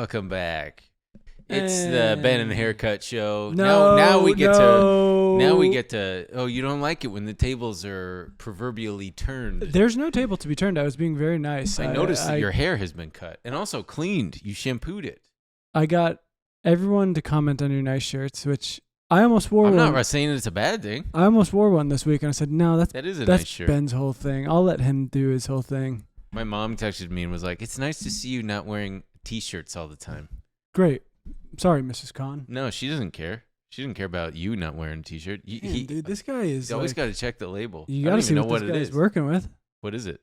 Welcome back. It's the Ben and Haircut Show. No, now we get to. Oh, you don't like it when the tables are proverbially turned. There's no table to be turned. I was being very nice. I noticed that your hair has been cut and also cleaned. You shampooed it. I got everyone to comment on your nice shirts, which I almost wore. I'm not saying it's a bad thing. I almost wore one this week, and I said, "No, that's nice shirt. Ben's whole thing. I'll let him do his whole thing." My mom texted me and was like, "It's nice to see you not wearing T-shirts all the time." Great. Sorry, Mrs. Khan. No, she doesn't care. She doesn't care about you not wearing a T-shirt. Dude, this guy is. You always got to check the label. You got to see what this guy is working with. What is it?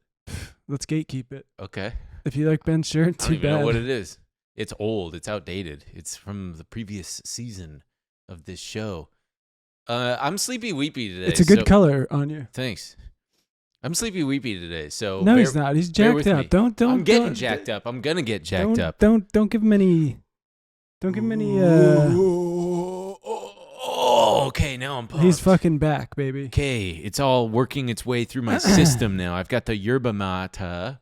Let's gatekeep it. Okay. If you like Ben's shirt, too bad. I don't even know what it is. It's old. It's outdated. It's from the previous season of this show. I'm sleepy weepy today. It's a good color on you. Thanks. I'm sleepy weepy today. So no, he's not. He's jacked up. Don't. I'm getting jacked up. I'm gonna get jacked up. Don't give him any. Don't give him any. Okay, now I'm pumped. He's fucking back, baby. Okay, it's all working its way through my system now. I've got the yerba mate.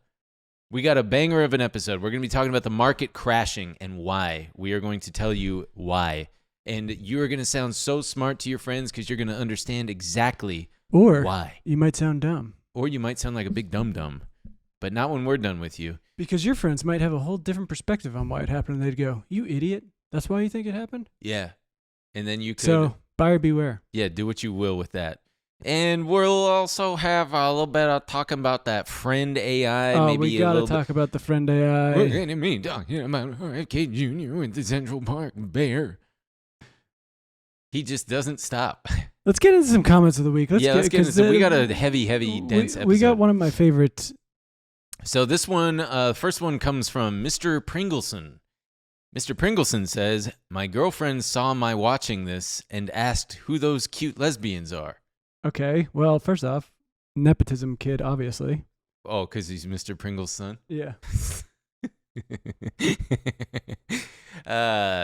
We got a banger of an episode. We're going to be talking about the market crashing and why. We are going to tell you why. And you are going to sound so smart to your friends because you're going to understand exactly why. You might sound dumb. Or you might sound like a big dum-dum. But not when we're done with you. Because your friends might have a whole different perspective on why it happened. And they'd go, "You idiot. That's why you think it happened?" Yeah. And then you could... So, buyer beware. Yeah, do what you will with that. And we'll also have a little bit of talking about that friend AI. Oh, maybe we got to talk about the friend AI. We're going to be talking about RFK Jr. with the Central Park Bear. He just doesn't stop. Let's get into some comments of the week. Let's get into some. We got a heavy, dense episode. We got one of my favorites. So this one, first one comes from Mr. Pringleson. Mr. Pringleson says, "My girlfriend saw my watching this and asked who those cute lesbians are." Okay, well, first off, nepotism kid, obviously. Oh, because he's Mr. Pringle's son? Yeah.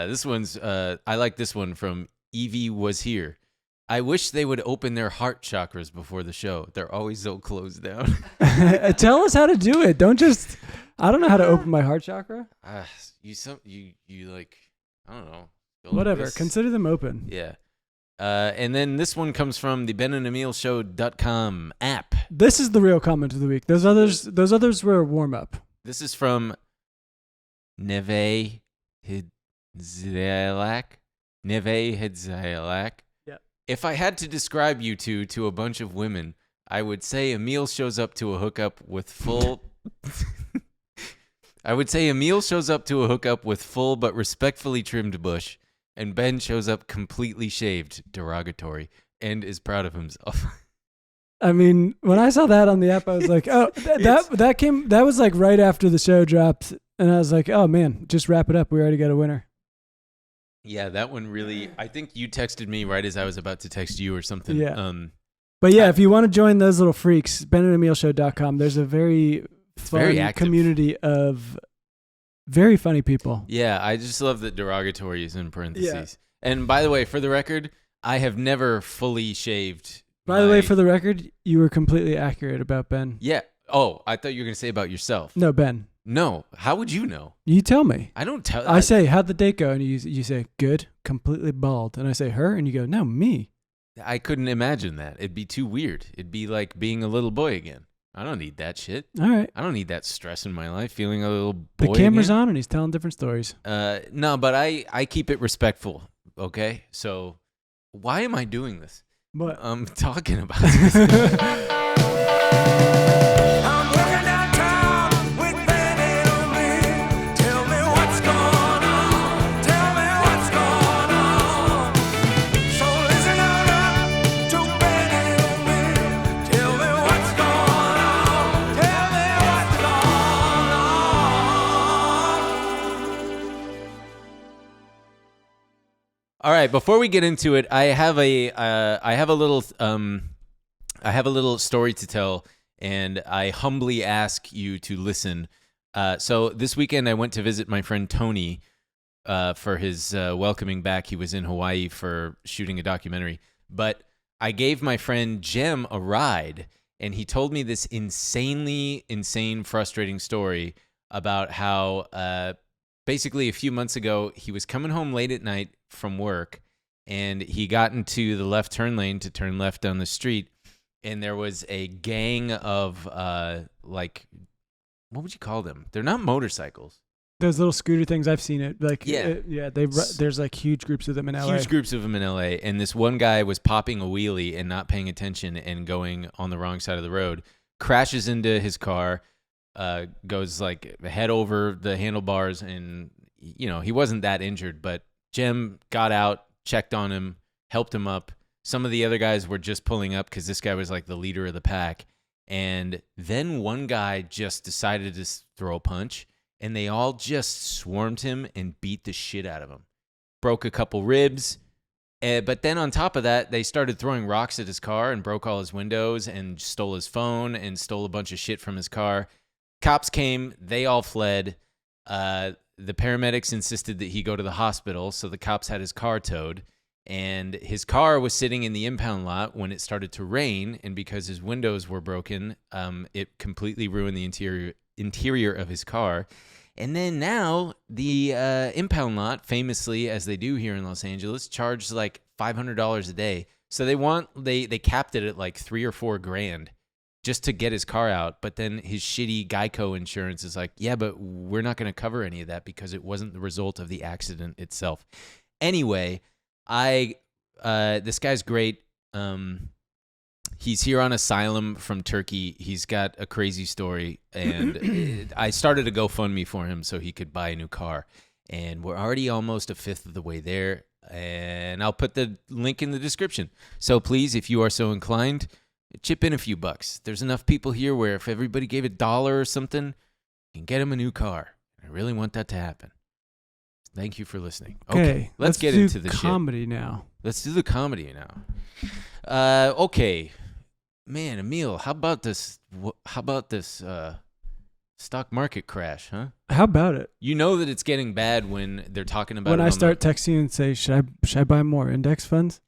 This one's, I like this one from Evie Was Here. "I wish they would open their heart chakras before the show. They're always so closed down." Tell us how to do it. Don't just, I don't know how to open my heart chakra. You like, I don't know. Whatever, consider them open. Yeah. And then this one comes from the benandemilshow.com app. This is the real comment of the week. Those others were a warm up. This is from Neve Hidzalak. Yeah. "If I had to describe you two to a bunch of women, I would say Emil shows up to a hookup with full I would say Emil shows up to a hookup with full but respectfully trimmed bush, and Ben shows up completely shaved, derogatory, and is proud of himself." I mean, when I saw that on the app, I was like, "Oh, that was like right after the show dropped," and I was like, "Oh man, just wrap it up. We already got a winner." Yeah, that one really. I think you texted me right as I was about to text you or something. Yeah. But yeah, if you want to join those little freaks, benandemilshow.com. There's a very fun community of very funny people. Yeah, I just love that derogatory is in parentheses. Yeah. And by the way, for the record, I have never fully shaved. By the way, for the record, you were completely accurate about Ben. Yeah. Oh, I thought you were going to say about yourself. No, Ben. No. How would you know? You tell me. I don't tell. I say, "How'd the date go?" And you say, "Good, completely bald." And I say, "Her?" And you go, "No, me." I couldn't imagine that. It'd be too weird. It'd be like being a little boy again. I don't need that shit. All right. I don't need that stress in my life, feeling a little boy. The camera's again. on and he's telling different stories. No, but I keep it respectful, okay? So why am I doing this? What? I'm talking about this. All right, before we get into it, I have a little story to tell, and I humbly ask you to listen. So this weekend I went to visit my friend Tony for his welcoming back. He was in Hawaii for shooting a documentary, but I gave my friend Jem a ride, and he told me this insane, frustrating story about how basically a few months ago, he was coming home late at night from work, and he got into the left turn lane to turn left down the street, and there was a gang of like, what would you call them? They're not motorcycles. Those little scooter things, I've seen it. Like, yeah. There's like huge groups of them in LA. Huge groups of them in LA. And this one guy was popping a wheelie and not paying attention and going on the wrong side of the road, crashes into his car, goes like head over the handlebars. And, you know, he wasn't that injured, but Jim got out, checked on him, helped him up. Some of the other guys were just pulling up because this guy was like the leader of the pack. And then one guy just decided to throw a punch. And they all just swarmed him and beat the shit out of him. Broke a couple ribs. But then on top of that, they started throwing rocks at his car and broke all his windows and stole his phone and stole a bunch of shit from his car. Cops came. They all fled. The paramedics insisted that he go to the hospital, so the cops had his car towed. And his car was sitting in the impound lot when it started to rain. And because his windows were broken, it completely ruined the interior of his car. And then now the impound lot, famously, as they do here in Los Angeles, charged like $500 a day. So they capped it at like $3,000 or $4,000 just to get his car out. But then his shitty Geico insurance is like, yeah, but we're not going to cover any of that because it wasn't the result of the accident itself. Anyway, this guy's great. He's here on asylum from Turkey. He's got a crazy story, and I started a GoFundMe for him so he could buy a new car. And we're already almost a fifth of the way there, and I'll put the link in the description. So please, if you are so inclined, chip in a few bucks. There's enough people here where if everybody gave $1 or something, you can get him a new car. I really want that to happen. Thank you for listening. Okay, let's get into the comedy now. Let's do the comedy now. Okay. Man, Emil, how about this stock market crash, huh? How about it? You know that it's getting bad when they're talking about when I start texting and say, should I buy more index funds?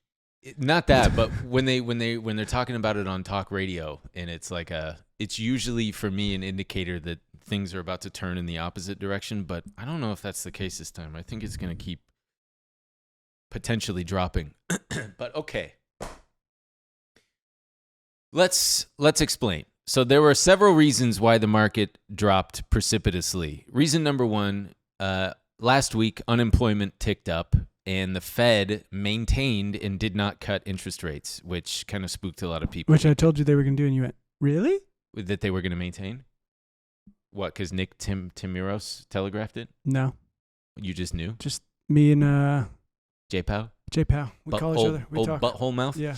Not that, but when they're talking about it on talk radio, and it's like it's usually for me an indicator that things are about to turn in the opposite direction, but I don't know if that's the case this time. I think it's going to keep potentially dropping. But okay. Let's explain. So there were several reasons why the market dropped precipitously. Reason number one, last week unemployment ticked up and the Fed maintained and did not cut interest rates, which kind of spooked a lot of people. Which I told you they were going to do, and you went, really? That they were going to maintain? What, because Nick Timiros telegraphed it? No. You just knew? Just me and J-Pow? J-Pow. We call each other. We talk. Butthole mouth? Yeah.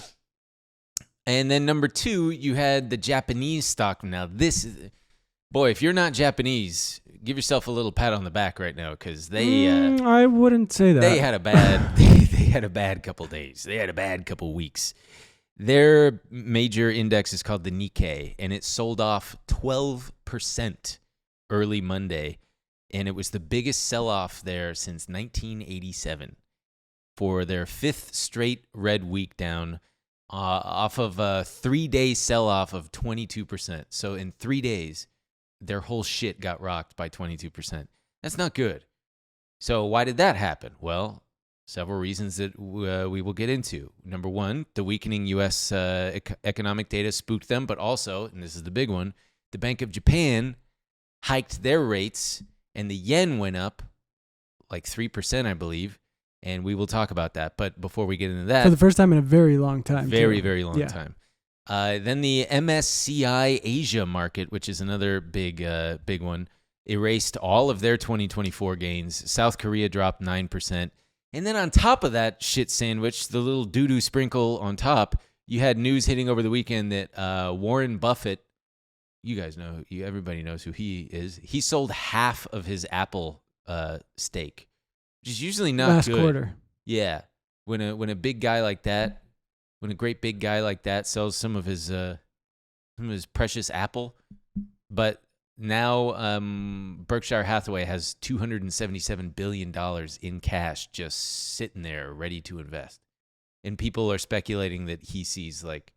And then number two, you had the Japanese stock. Now this is, boy, if you're not Japanese, give yourself a little pat on the back right now, because they. I wouldn't say that. They had a bad. They had a bad couple days. They had a bad couple weeks. Their major index is called the Nikkei, and it sold off 12% early Monday, and it was the biggest sell-off there since 1987 for their fifth straight red week down. Off of a 3-day sell-off of 22%. So in 3 days, their whole shit got rocked by 22%. That's not good. So why did that happen? Well, several reasons that we will get into. Number one, the weakening U.S. Economic data spooked them, but also, and this is the big one, the Bank of Japan hiked their rates, and the yen went up like 3%, I believe. And we will talk about that. But before we get into that. For the first time in a very long time. Very long time. Then the MSCI Asia market, which is another big one, erased all of their 2024 gains. South Korea dropped 9%. And then on top of that shit sandwich, the little doo-doo sprinkle on top, you had news hitting over the weekend that Warren Buffett, you guys know, everybody knows who he is. He sold half of his Apple stake. Which is usually not last good. Quarter. Yeah. When a big guy like that, when a great big guy like that sells some of his precious Apple, but now Berkshire Hathaway has $277 billion in cash just sitting there ready to invest. And people are speculating that he sees like.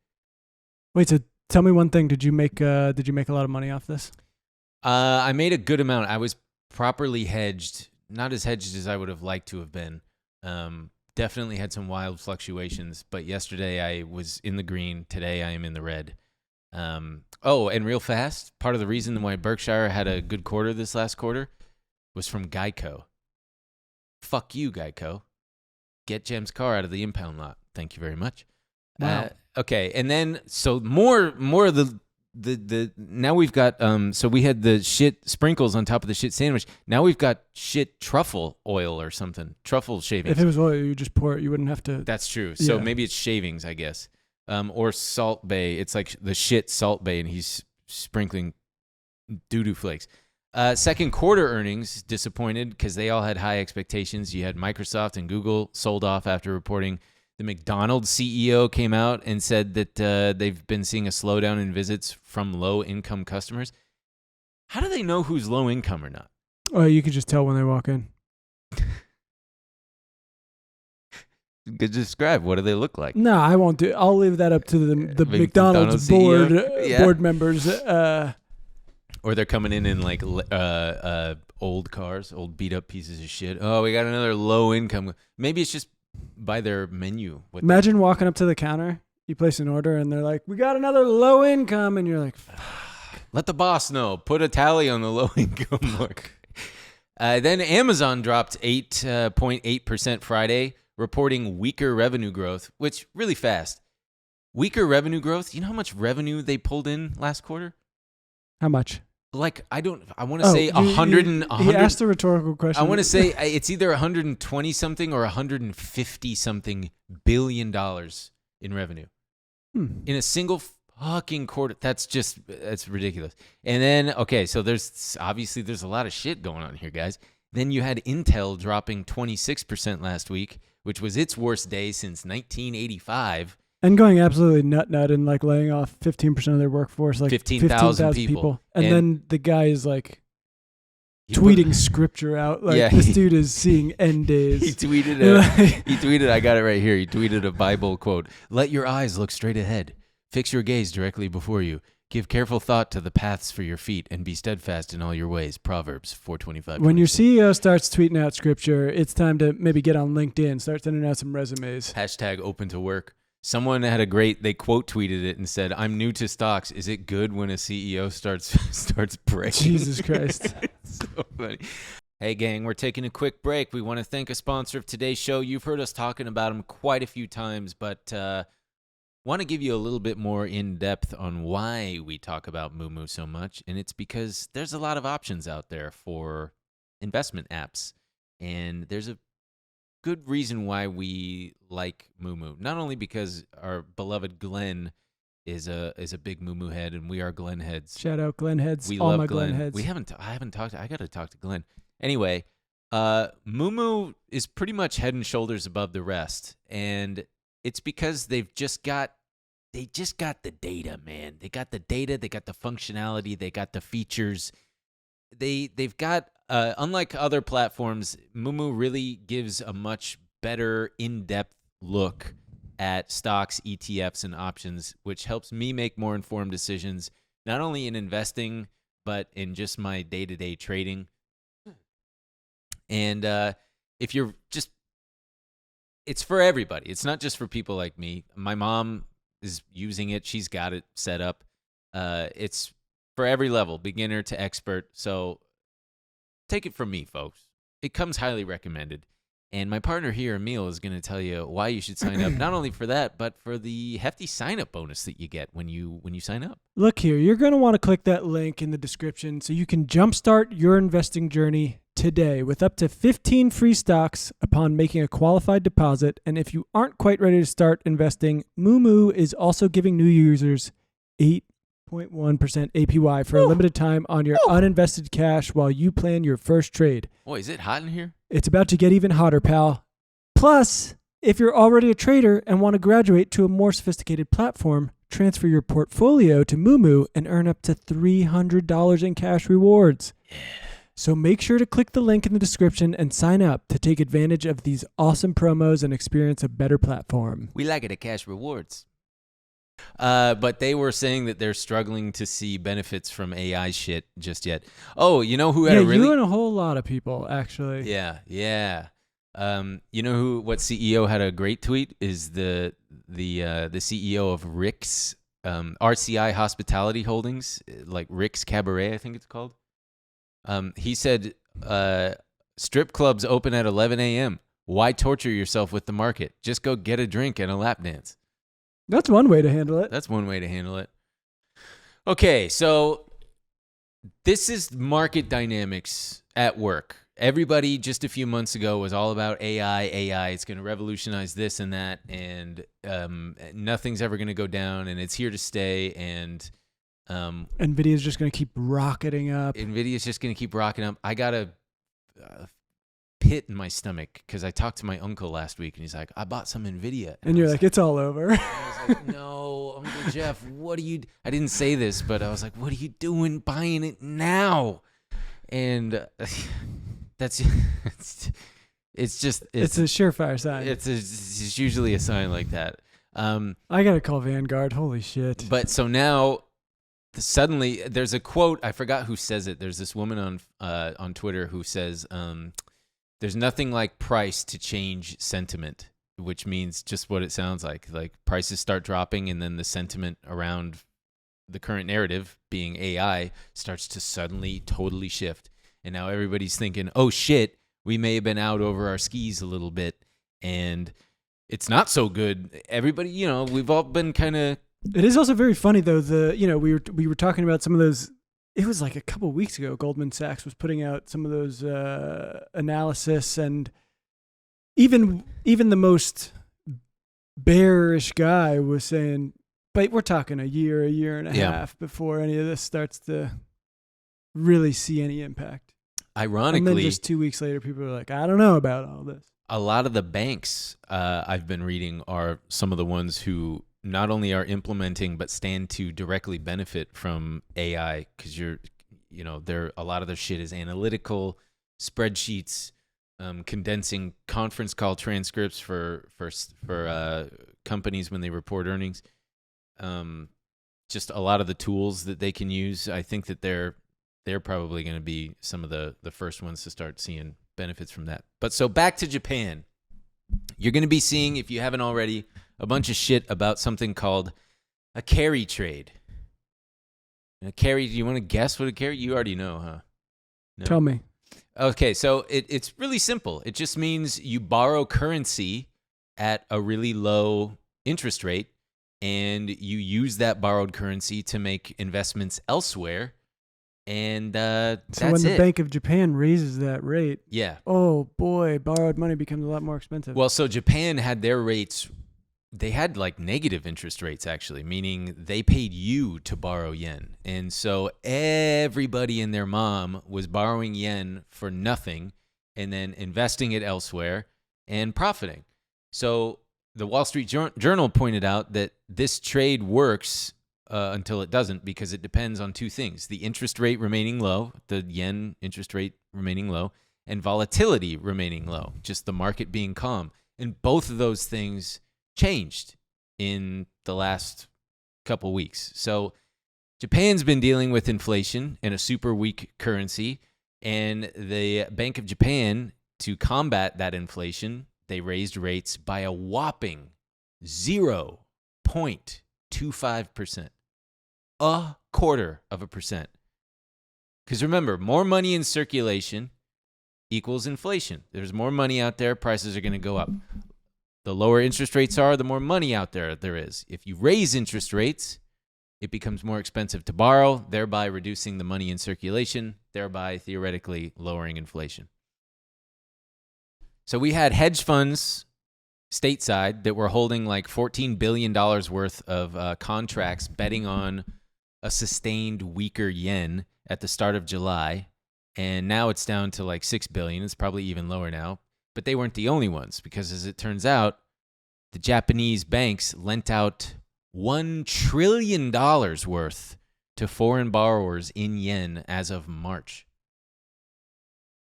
Wait, so tell me one thing. Did you make a lot of money off this? I made a good amount. I was properly hedged not as hedged as I would have liked to have been. Definitely had some wild fluctuations, but yesterday I was in the green. Today I am in the red. And real fast, part of the reason why Berkshire had a good quarter this last quarter was from Geico. Fuck you, Geico. Get Jem's car out of the impound lot. Thank you very much. Wow. Okay, and then so more of the now we've got so we had the shit sprinkles on top of the shit sandwich. Now we've got shit truffle oil or something. Truffle shavings. If it was oil, you just pour it. You wouldn't have to. That's true. So Yeah. maybe it's shavings, I guess. Or Salt Bay. It's like the shit Salt Bay, and he's sprinkling doo-doo flakes. Second quarter earnings disappointed because they all had high expectations. You had Microsoft and Google sold off after reporting. The McDonald's CEO came out and said that they've been seeing a slowdown in visits from low-income customers. How do they know who's low-income or not? Oh, you could just tell when they walk in. Could describe. What do they look like? No, I won't do. I'll leave that up to the McDonald's CEO? board Yeah. board members. Or they're coming in like old cars, old beat-up pieces of shit. Oh, we got another low-income. Maybe it's just by their menu. Imagine walking up to the counter, you place an order, and they're like, "We got another low income," and you're like, let the boss know. Put a tally on the low income look. Then Amazon dropped 8.8% Friday, reporting weaker revenue growth, which really fast. Weaker revenue growth. You know how much revenue they pulled in last quarter? "How much?" Like, I want to say 100 and 100. He asked a rhetorical question. I want to say it's either 120 something or 150 something $billion in revenue in a single fucking quarter. That's ridiculous. And then, okay, so there's a lot of shit going on here, guys. Then you had Intel dropping 26% last week, which was its worst day since 1985. And going absolutely nut and like laying off 15% of their workforce, like 15,000 people. And then the guy is like tweeting scripture out. Like this dude is seeing end days. He tweeted, I got it right here. He tweeted a Bible quote. Let your eyes look straight ahead. Fix your gaze directly before you. Give careful thought to the paths for your feet and be steadfast in all your ways. Proverbs 4:25. When your CEO starts tweeting out scripture, it's time to maybe get on LinkedIn, start sending out some resumes. # open to work. Someone had they quote tweeted it and said, "I'm new to stocks. Is it good when a CEO starts praying?" Jesus Christ. So funny. Hey, gang, we're taking a quick break. We want to thank a sponsor of today's show. You've heard us talking about them quite a few times, but want to give you a little bit more in-depth on why we talk about MooMoo so much, and it's because there's a lot of options out there for investment apps, and there's a good reason why we like MooMoo. Not only because our beloved Glenn is a big MooMoo head, and we are Glenn heads. Shout out Glenn heads. We all love my Glenn. heads. I haven't talked. I got to talk to Glenn. Anyway, MooMoo is pretty much head and shoulders above the rest, and it's because they just got the data, man. They got the data. They got the functionality. They got the features. They've got. Unlike other platforms, MooMoo really gives a much better in-depth look at stocks, ETFs, and options, which helps me make more informed decisions, not only in investing, but in just my day-to-day trading. And if you're just, it's for everybody. It's not just for people like me. My mom is using it. She's got it set up. It's for every level, beginner to expert. So take it from me, folks. It comes highly recommended. And my partner here, Emil, is going to tell you why you should sign up, not only for that, but for the hefty sign-up bonus that you get when you sign up. Look here, you're going to want to click that link in the description so you can jumpstart your investing journey today with up to 15 free stocks upon making a qualified deposit. And if you aren't quite ready to start investing, MooMoo is also giving new users 8.1% APY for a limited time on your uninvested cash while you plan your first trade. Boy, is it hot in here? It's about to get even hotter, pal. Plus, if you're already a trader and want to graduate to a more sophisticated platform, transfer your portfolio to MooMoo and earn up to $300 in cash rewards. Yeah. So make sure to click the link in the description and sign up to take advantage of these awesome promos and experience a better platform. We like it at Cash Rewards. But they were saying that they're struggling to see benefits from AI shit just yet. Oh, you know who had Yeah, a really you and a whole lot of people actually. yeah. You know what CEO had a great tweet is the CEO of Rick's RCI Hospitality Holdings, like Rick's Cabaret, I think it's called. He said, strip clubs open at 11 a.m. Why torture yourself with the market? Just go get a drink and a lap dance. That's one way to handle it. That's one way to handle it. Okay, so this is market dynamics at work. Everybody just a few months ago was all about AI. It's going to revolutionize this and that, and nothing's ever going to go down, and it's here to stay. And Nvidia's just going to keep rocketing up. Nvidia's just going to keep rocking up. I got a pit in my stomach because I talked to my uncle last week, and he's like, "I bought some Nvidia," and you're like, "It's all over." I was like, "No, Uncle Jeff, what are you?" I didn't say this, but I was like, "What are you doing buying it now?" And that's it's a surefire sign. It's usually a sign like that. I gotta call Vanguard. Holy shit! But so now, suddenly, there's a quote. I forgot who says it. There's this woman on Twitter who says, "There's nothing like price to change sentiment," which means just what it sounds like. Like prices start dropping, and then the sentiment around the current narrative, being AI, starts to suddenly totally shift. And now everybody's thinking, oh shit, we may have been out over our skis a little bit, and it's not so good. Everybody, we've all been kind of... It is also very funny though, we were talking about some of those, it was like a couple of weeks ago, Goldman Sachs was putting out some of those analysis, and even the most bearish guy was saying, but we're talking a year and a half before any of this starts to really see any impact. Ironically, and then just 2 weeks later, people are like, I don't know about all this. A lot of the banks I've been reading are some of the ones who not only are implementing but stand to directly benefit from AI, because a lot of their shit is analytical spreadsheets, condensing conference call transcripts for companies when they report earnings. Just a lot of the tools that they can use. I think that they're probably going to be some of the first ones to start seeing benefits from that. But so back to Japan. You're going to be seeing, if you haven't already, a bunch of shit about something called a carry trade. And a carry, do you want to guess what a carry? You already know, huh? No? Tell me. Okay, so it's really simple. It just means you borrow currency at a really low interest rate, and you use that borrowed currency to make investments elsewhere. And that's so when the it. Bank of Japan raises that rate, yeah. Oh boy, borrowed money becomes a lot more expensive. Well, so Japan had their rates. They had like negative interest rates, actually, meaning they paid you to borrow yen. And so everybody and their mom was borrowing yen for nothing and then investing it elsewhere and profiting. So the Wall Street Journal pointed out that this trade works until it doesn't, because it depends on two things: the interest rate remaining low, the yen interest rate remaining low, and volatility remaining low, just the market being calm. And both of those things changed in the last couple weeks. So Japan's been dealing with inflation and a super weak currency, and the Bank of Japan, to combat that inflation, they raised rates by a whopping 0.25%. 0.25%. Because remember, more money in circulation equals inflation. There's more money out there, prices are going to go up. The lower interest rates are, the more money out there is. If you raise interest rates, it becomes more expensive to borrow, thereby reducing the money in circulation, thereby theoretically lowering inflation. So we had hedge funds stateside that were holding like $14 billion worth of contracts betting on a sustained weaker yen at the start of July. And now it's down to like $6 billion. It's probably even lower now. But they weren't the only ones, because as it turns out, the Japanese banks lent out $1 trillion worth to foreign borrowers in yen as of March.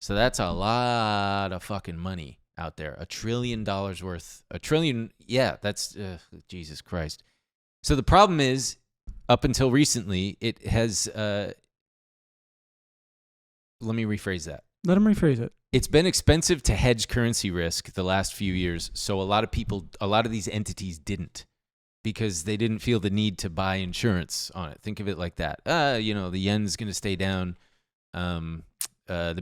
So that's a lot of fucking money out there. $1 trillion worth. $1 trillion, yeah, that's, Jesus Christ. So the problem is, up until recently, it has. Let me rephrase that. Let him rephrase it. It's been expensive to hedge currency risk the last few years. So a lot of these entities didn't, because they didn't feel the need to buy insurance on it. Think of it like that. The yen's going to stay down. The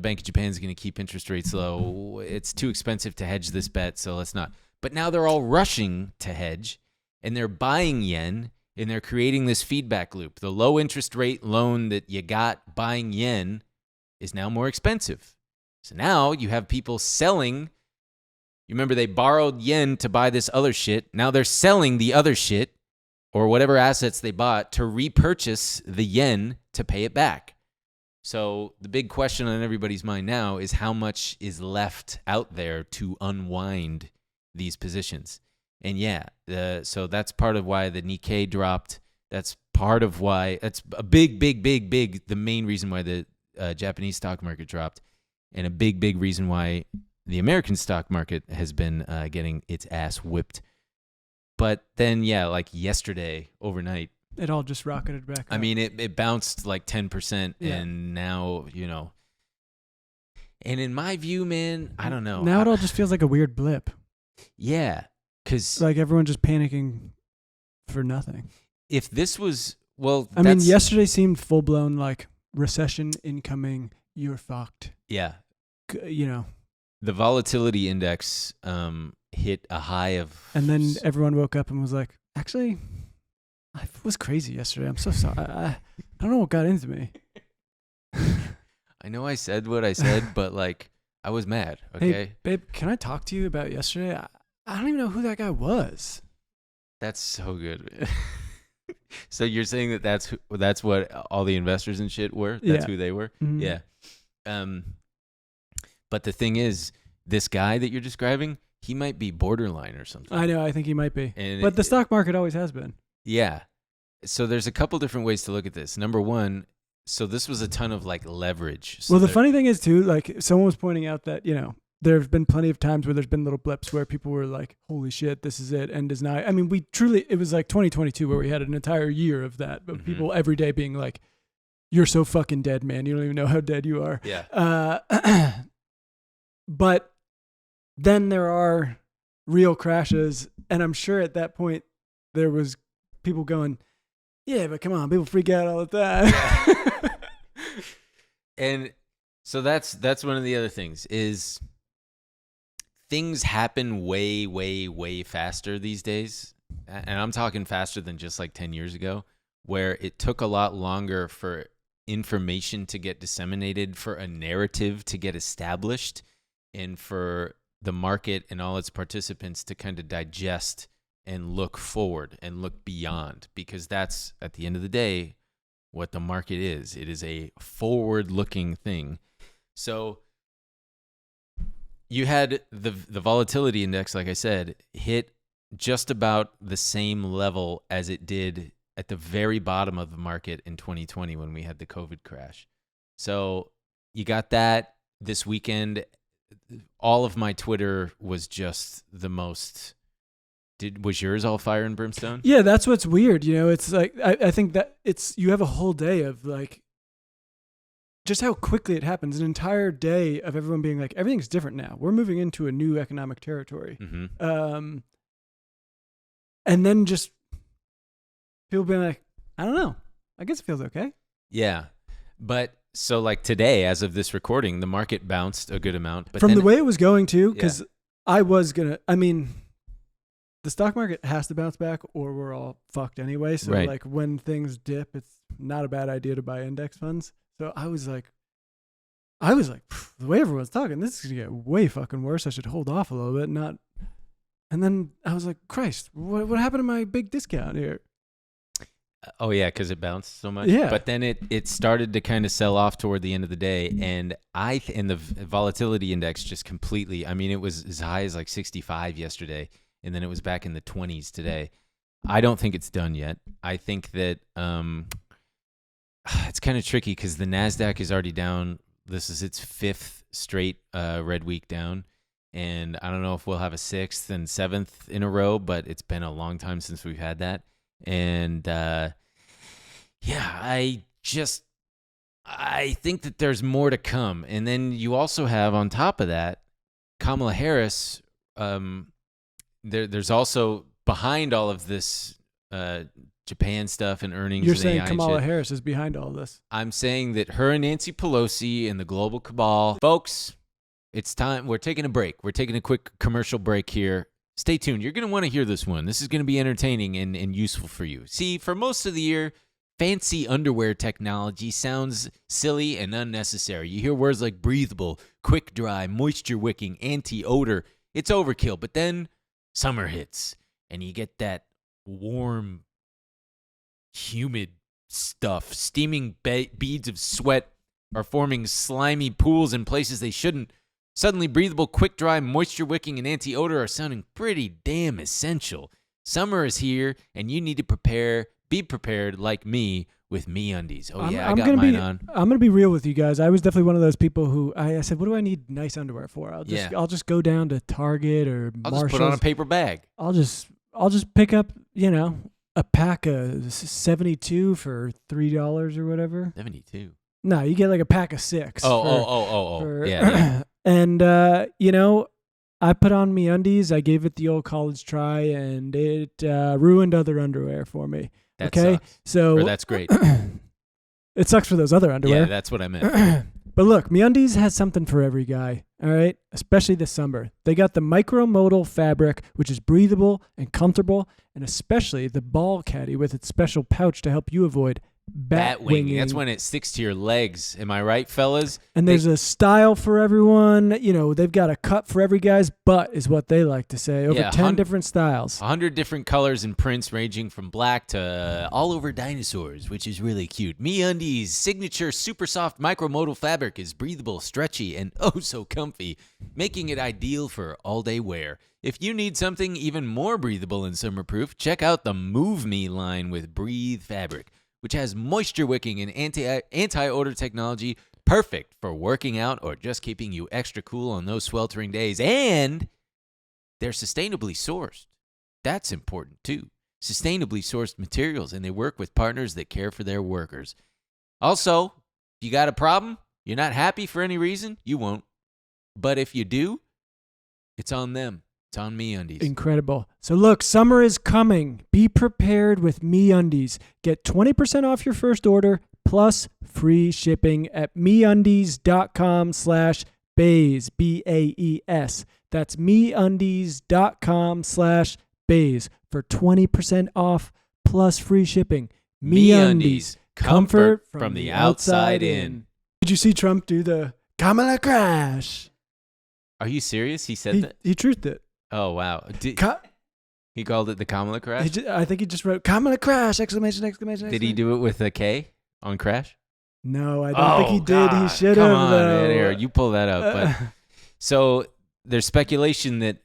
Bank of Japan is going to keep interest rates low. It's too expensive to hedge this bet, so let's not. But now they're all rushing to hedge, and they're buying yen, and they're creating this feedback loop. The low interest rate loan that you got buying yen is now more expensive. So now you have people selling. You remember they borrowed yen to buy this other shit. Now they're selling the other shit or whatever assets they bought to repurchase the yen to pay it back. So the big question on everybody's mind now is how much is left out there to unwind these positions. And so that's part of why the Nikkei dropped. That's part of why, that's a big, the main reason why the Japanese stock market dropped, and a big reason why the American stock market has been getting its ass whipped. But then, like yesterday, overnight, it all just rocketed back up. I mean, it bounced like 10%, and now, and in my view, man, I don't know. Now it all just feels like a weird blip. Yeah, because like everyone just panicking for nothing. If this was, I mean, yesterday seemed full blown like recession incoming. You're fucked. Yeah, the volatility index hit a high of, and then everyone woke up and was like, actually, I was crazy yesterday. I'm so sorry. I don't know what got into me. I know I said what I said, but like I was mad. Okay, hey, babe, can I talk to you about yesterday? I don't even know who that guy was. That's so good, man. So you're saying that's what all the investors and shit were? That's who they were? Mm-hmm. Yeah. But the thing is, this guy that you're describing, he might be borderline or something. I know. I think he might be. But the stock market always has been. Yeah. So there's a couple different ways to look at this. Number one, so this was a ton of like leverage. So the funny thing is too, like someone was pointing out that, there have been plenty of times where there's been little blips where people were like, holy shit, this is it. End is nigh. I mean, it was like 2022 where we had an entire year of that, but people every day being like, you're so fucking dead, man. You don't even know how dead you are. Yeah. But then there are real crashes. And I'm sure at that point there was people going, yeah, but come on, people freak out all the time. Yeah. And so that's one of the other things is things happen way, way, way faster these days. And I'm talking faster than just like 10 years ago, where it took a lot longer for information to get disseminated, for a narrative to get established, and for the market and all its participants to kind of digest and look forward and look beyond, because that's, at the end of the day, what the market is. It is a forward-looking thing. So you had the volatility index, like I said, hit just about the same level as it did at the very bottom of the market in 2020 when we had the COVID crash. So you got that this weekend. All of my Twitter was just the most. Was yours all fire and brimstone? Yeah, that's what's weird. It's like I think that you have a whole day of like just how quickly it happens. An entire day of everyone being like, everything's different now. We're moving into a new economic territory. Mm-hmm. And then just people being like, I don't know. I guess it feels okay. Yeah. But so like today, as of this recording, the market bounced a good amount. But from the way it was going to, because the stock market has to bounce back or we're all fucked anyway. So like when things dip, it's not a bad idea to buy index funds. So I was like, the way everyone's talking, this is going to get way fucking worse. I should hold off a little bit, not. And then I was like, Christ, what happened to my big discount here? Oh, yeah, because it bounced so much. Yeah. But then it started to kind of sell off toward the end of the day. And the volatility index just completely, I mean, it was as high as like 65 yesterday. And then it was back in the 20s today. I don't think it's done yet. I think that it's kind of tricky because the NASDAQ is already down. This is its fifth straight red week down. And I don't know if we'll have a sixth and seventh in a row, but it's been a long time since we've had that. And I think that there's more to come. And then you also have, on top of that, Kamala Harris. There's also, behind all of this Japan stuff and earnings. You're and saying AI Kamala and shit, Harris is behind all this. I'm saying that her and Nancy Pelosi and the global cabal, folks, it's time. We're taking a break. We're taking a quick commercial break here. Stay tuned. You're going to want to hear this one. This is going to be entertaining and useful for you. See, for most of the year, fancy underwear technology sounds silly and unnecessary. You hear words like breathable, quick dry, moisture wicking, anti-odor. It's overkill. But then summer hits and you get that warm, humid stuff. Steaming beads of sweat are forming slimy pools in places they shouldn't. Suddenly, breathable, quick dry, moisture wicking, and anti-odor are sounding pretty damn essential. Summer is here, and you need to be prepared like me with MeUndies. Oh, yeah, I got mine on. I'm going to be real with you guys. I was definitely one of those people who I said, what do I need nice underwear for? I'll just go down to Target or Marshall's. I'll just put on a paper bag. I'll just pick up, a pack of 72 for $3 or whatever. 72. No, you get like a pack of 6. Yeah. And, I put on MeUndies. I gave it the old college try, and it ruined other underwear for me. That okay? sucks. So or that's great. It sucks for those other underwear. Yeah, that's what I meant. But look, MeUndies has something for every guy, all right? Especially this summer. They got the micromodal fabric, which is breathable and comfortable, and especially the ball caddy with its special pouch to help you avoid bat winging. That's when it sticks to your legs. Am I right, fellas? And there's a style for everyone. They've got a cut for every guy's butt, is what they like to say. Over 10 different styles. 100 different colors and prints, ranging from black to all over dinosaurs, which is really cute. MeUndies' signature super soft micromodal fabric is breathable, stretchy, and oh so comfy, making it ideal for all-day wear. If you need something even more breathable and summer-proof, check out the Move Me line with Breathe fabric, which has moisture wicking and anti-odor technology, perfect for working out or just keeping you extra cool on those sweltering days. And they're sustainably sourced. That's important too. Sustainably sourced materials, and they work with partners that care for their workers. Also, if you got a problem, you're not happy for any reason, you won't. But if you do, it's on them. It's on MeUndies. Incredible. So look, summer is coming. Be prepared with MeUndies. Get 20% off your first order plus free shipping at MeUndies.com/BAES, BAES. That's MeUndies.com/BAES for 20% off plus free shipping. MeUndies, comfort from the outside in. Did you see Trump do the Kamala crash? Are you serious? He said that? He truthed it. Oh, wow. He called it the Kamala crash? I think he just wrote Kamala crash, exclamation. Did he do it with a K on crash? No, I don't think he did. God. He should have. Come on, man. Here, you pull that up. But so there's speculation that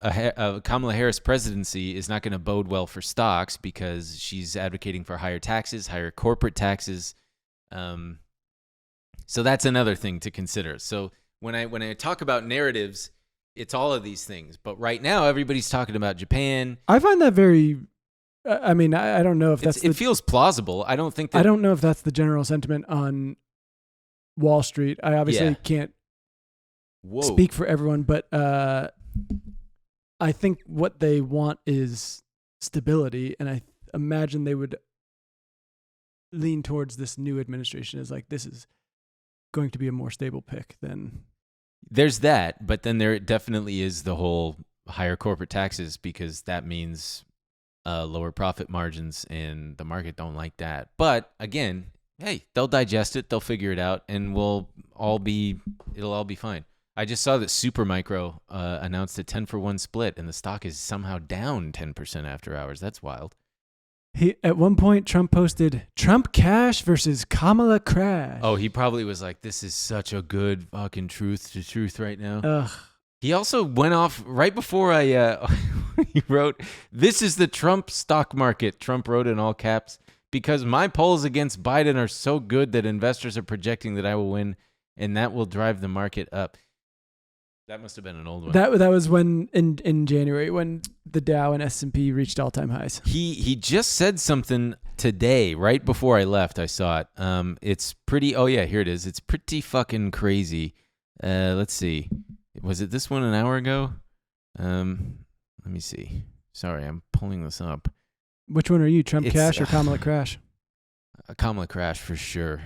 a Kamala Harris presidency is not going to bode well for stocks because she's advocating for higher taxes, higher corporate taxes. So that's another thing to consider. So when I talk about narratives, it's all of these things. But right now, everybody's talking about Japan. I find that very. I mean, I don't know if it feels plausible. I don't think that. I don't know if that's the general sentiment on Wall Street. I obviously can't speak for everyone, but I think what they want is stability, and I imagine they would lean towards this new administration as like this is going to be a more stable pick than. There's that, but then there definitely is the whole higher corporate taxes because that means lower profit margins, and the market don't like that. But again, hey, they'll digest it, they'll figure it out, and it'll all be fine. I just saw that Supermicro announced a 10-for-1 split, and the stock is somehow down 10% after hours. That's wild. At one point, Trump posted Trump cash versus Kamala crash. Oh, he probably was like, this is such a good fucking truth right now. Ugh. He also went off right before he wrote, this is the Trump stock market. Trump wrote in all caps, because my polls against Biden are so good that investors are projecting that I will win, and that will drive the market up. That must have been an old one. That was when in January when the Dow and S&P reached all-time highs. He just said something today, right before I left. I saw it. It's pretty. Oh yeah, here it is. It's pretty fucking crazy. Let's see. Was it this one an hour ago? Let me see. Sorry, I'm pulling this up. Which one are you, Trump Cash or Kamala Crash? Kamala Crash for sure.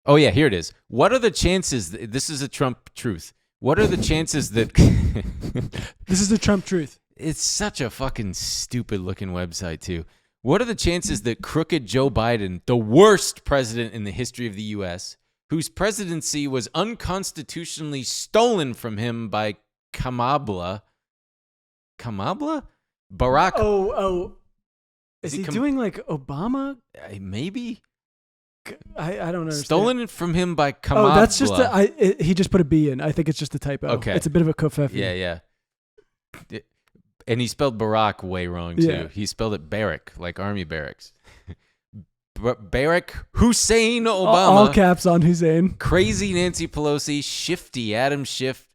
Oh yeah, here it is. What are the chances? This is a Trump truth. What are the chances that? This is the Trump truth. It's such a fucking stupid looking website too. What are the chances that crooked Joe Biden, the worst president in the history of the U.S., whose presidency was unconstitutionally stolen from him by Kamala? Barack. Oh. Is he doing like Obama? Maybe. I don't understand. Stolen from him by Kamala. Oh, that's just he just put a B in. I think it's just a typo. Okay. It's a bit of a kerfuffle. Yeah. And he spelled Barack way wrong too. Yeah. He spelled it barrack, like army barracks. Barack Hussein Obama. All caps on Hussein. Crazy Nancy Pelosi, shifty Adam Schiff,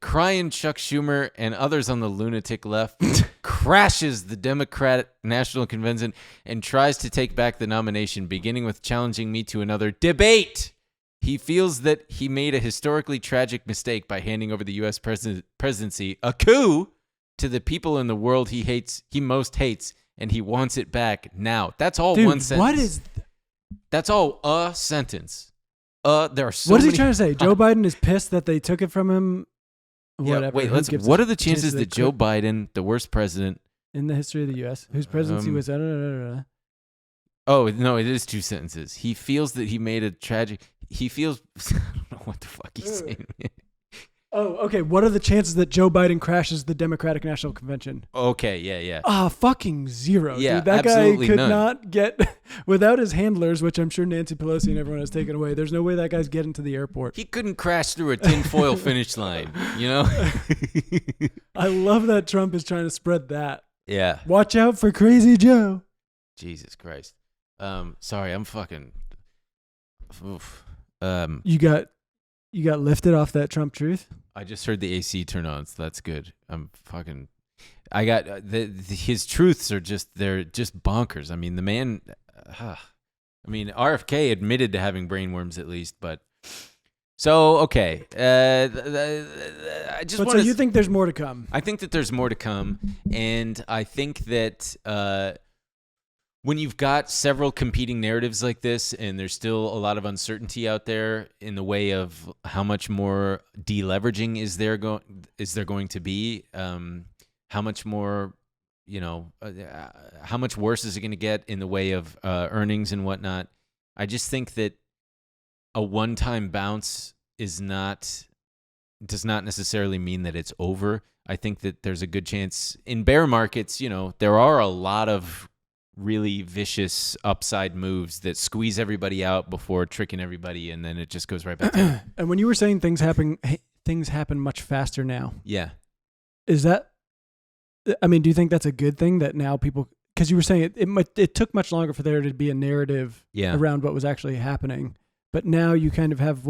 crying Chuck Schumer, and others on the lunatic left crashes the Democratic National Convention and tries to take back the nomination, beginning with challenging me to another debate. He feels that he made a historically tragic mistake by handing over the U.S. presidency, a coup, to the people in the world he most hates, and he wants it back now. That's all. Dude, one sentence. What is? That's all a sentence. There are so What is many. he trying to say? Joe Biden is pissed that they took it from him. Whatever. Yeah, wait, Who gives what a are the chances they that Joe could- Biden, the worst president? in the history of the U.S., whose presidency was? Oh no, it is two sentences. He feels that he made a tragic. He feels. I don't know what the fuck he's saying. Oh, okay. What are the chances that Joe Biden crashes the Democratic National Convention? Okay, yeah. Fucking zero. Yeah, dude. That guy absolutely could none. not get without his handlers, which I'm sure Nancy Pelosi and everyone has taken away. There's no way that guy's getting to the airport. He couldn't crash through a tinfoil finish line, you know? I love that Trump is trying to spread that. Yeah. Watch out for Crazy Joe. Jesus Christ. Sorry, I'm fucking. Oof. You got lifted off that Trump truth? I just heard the AC turn on, so that's good. I'm fucking. I got his truths are they're just bonkers. I mean, the man. RFK admitted to having brainworms at least, but. So okay, I just. But so you think there's more to come? I think that there's more to come, and I think that when you've got several competing narratives like this, and there's still a lot of uncertainty out there in the way of how much more deleveraging is there going to be, how much more, how much worse is it going to get in the way of earnings and whatnot. I just think that a one-time bounce does not necessarily mean that it's over. I think that there's a good chance in bear markets, there are a lot of really vicious upside moves that squeeze everybody out before tricking everybody, and then it just goes right back down. And when you were saying things happen much faster now. Yeah. Is that? I mean, do you think that's a good thing that now people? Because you were saying it took much longer for there to be a narrative around what was actually happening, but now you kind of have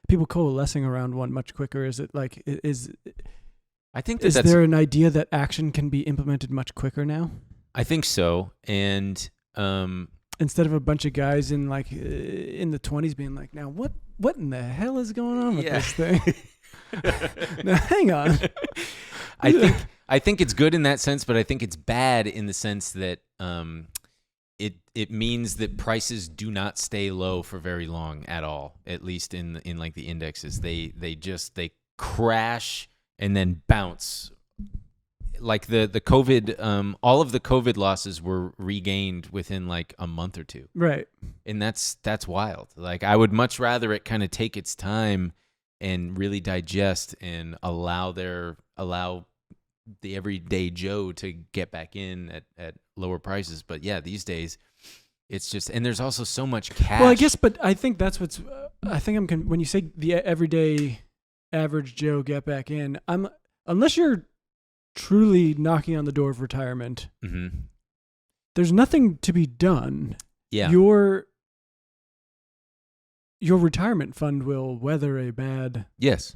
people coalescing around one much quicker. Is it like is? I think is there an idea that action can be implemented much quicker now? I think so, and instead of a bunch of guys in the 20s being like, now what in the hell is going on with this thing? Now hang on. I think it's good in that sense, but I think it's bad in the sense that it means that prices do not stay low for very long at all. At least in like the indexes, they crash and then bounce. Like the COVID, all of the COVID losses were regained within like a month or two. Right. And that's wild. Like I would much rather it kind of take its time and really digest and allow the everyday Joe to get back in at lower prices. But yeah, these days it's just, and there's also so much cash. Well, I guess, but I think that's what's, when you say the everyday average Joe get back in, unless you're truly knocking on the door of retirement, there's nothing to be done. Yeah. your retirement fund will weather a bad. Yes.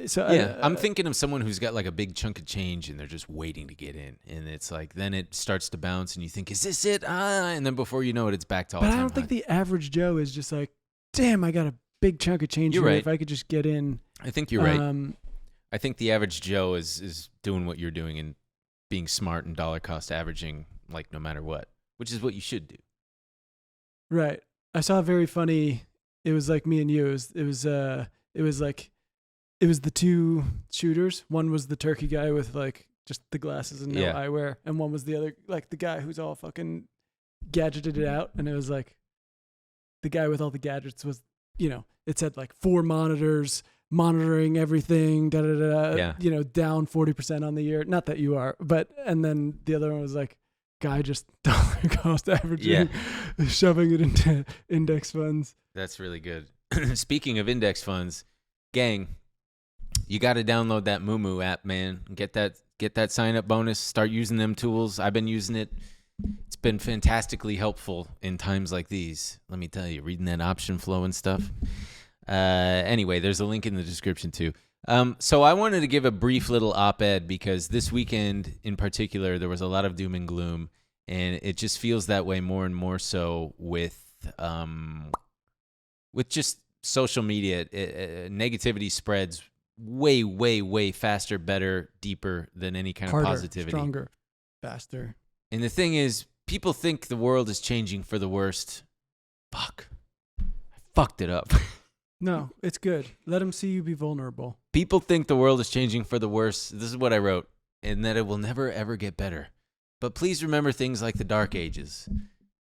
So I'm thinking of someone who's got like a big chunk of change and they're just waiting to get in, and it's like then it starts to bounce, and you think, "Is this it?" And then before you know it, it's back to all. But I don't think the average Joe is just like, "Damn, I got a big chunk of change You're here. right. If I could just get in." I think you're right. I think the average Joe is doing what you're doing and being smart and dollar cost averaging, like no matter what, which is what you should do. Right. I saw a very funny. It was like me and you. It was the two shooters. One was the turkey guy with like just the glasses and no eyewear, and one was the other, like the guy who's all fucking gadgeted it out. And it was like the guy with all the gadgets was, it said like 4 monitors monitoring everything, down 40% on the year. Not that you are, but and then the other one was like guy just dollar cost averaging, shoving it into index funds. That's really good. Speaking of index funds, gang, you got to download that MooMoo app, man. Get that sign up bonus. Start using them tools. I've been using it. It's been fantastically helpful in times like these. Let me tell you, reading that option flow and stuff. Anyway, there's a link in the description too. So I wanted to give a brief little op-ed because this weekend in particular, there was a lot of doom and gloom, and it just feels that way more and more so with just social media. Negativity spreads way, way, way faster, better, deeper than any kind Harder, of positivity. Stronger, faster. And the thing is, people think the world is changing for the worst. Fuck. I fucked it up. No, it's good. Let them see you be vulnerable. People think the world is changing for the worse. This is what I wrote, and that it will never, ever get better. But please remember things like the Dark Ages,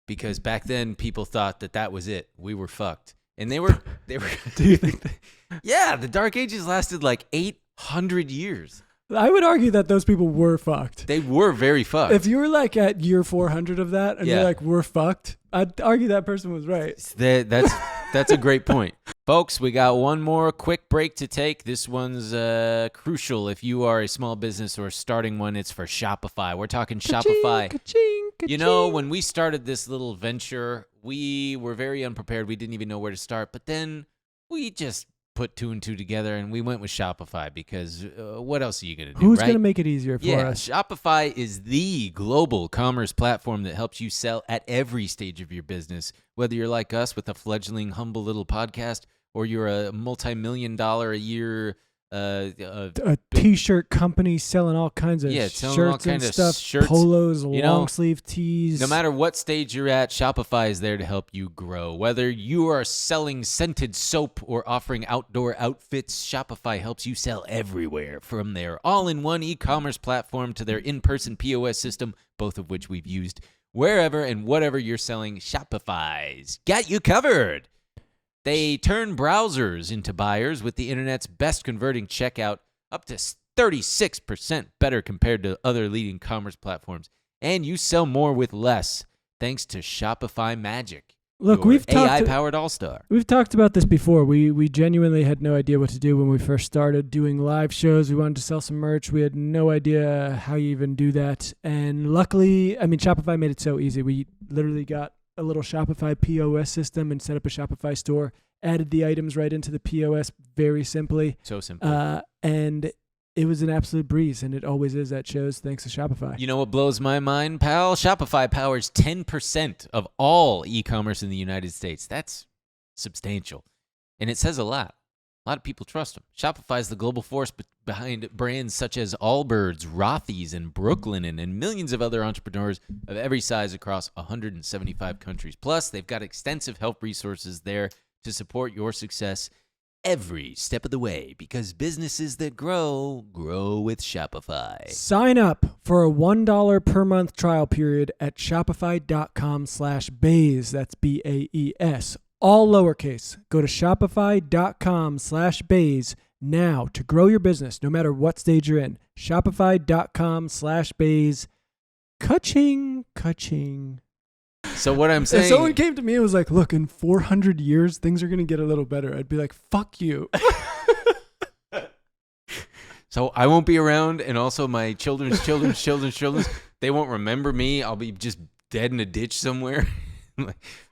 because back then people thought that was it. We were fucked. And they were. Do you think Yeah, the Dark Ages lasted like 800 years. I would argue that those people were fucked. They were very fucked. If you were like at year 400 of that and you're like, we're fucked, I'd argue that person was right. That's a great point. Folks, we got one more quick break to take. This one's crucial if you are a small business or starting one. It's for Shopify. We're talking Shopify. Ka-ching, ka-ching. You know, when we started this little venture, we were very unprepared. We didn't even know where to start. But then we just put 2 and 2 together, and we went with Shopify because what else are you going to do, Who's right? going to make it easier for us? Shopify is the global commerce platform that helps you sell at every stage of your business, whether you're like us with a fledgling, humble little podcast, or you're a multi-million-dollar a year a t-shirt company selling all kinds of shirts and stuff, polos, long sleeve tees. No matter what stage you're at, Shopify is there to help you grow. Whether you are selling scented soap or offering outdoor outfits, Shopify helps you sell everywhere. From their all-in-one e-commerce platform to their in-person POS system, both of which we've used. Wherever and whatever you're selling, Shopify's got you covered. They turn browsers into buyers with the internet's best converting checkout, up to 36% better compared to other leading commerce platforms. And you sell more with less, thanks to Shopify Magic. Look, we've AI-powered all-star. We've talked about this before. We genuinely had no idea what to do when we first started doing live shows. We wanted to sell some merch. We had no idea how you even do that. And luckily, Shopify made it so easy. We literally got a little Shopify POS system and set up a Shopify store, added the items right into the POS very simply. So simple. And it was an absolute breeze, and it always is at shows thanks to Shopify. You know what blows my mind, pal? Shopify powers 10% of all e-commerce in the United States. That's substantial. And it says a lot. A lot of people trust them. Shopify is the global force behind brands such as Allbirds, Rothy's, and Brooklinen, and millions of other entrepreneurs of every size across 175 countries. Plus, they've got extensive help resources there to support your success every step of the way, because businesses that grow with Shopify. Sign up for a $1 per month trial period at shopify.com/BAES. That's BAES. All lowercase. Go to shopify.com/BAES now to grow your business no matter what stage you're in. Shopify.com/BAES. Ka-ching. So what I'm saying... If someone came to me and was like, look, in 400 years, things are going to get a little better, I'd be like, fuck you. So I won't be around, and also my children's, they won't remember me. I'll be just dead in a ditch somewhere.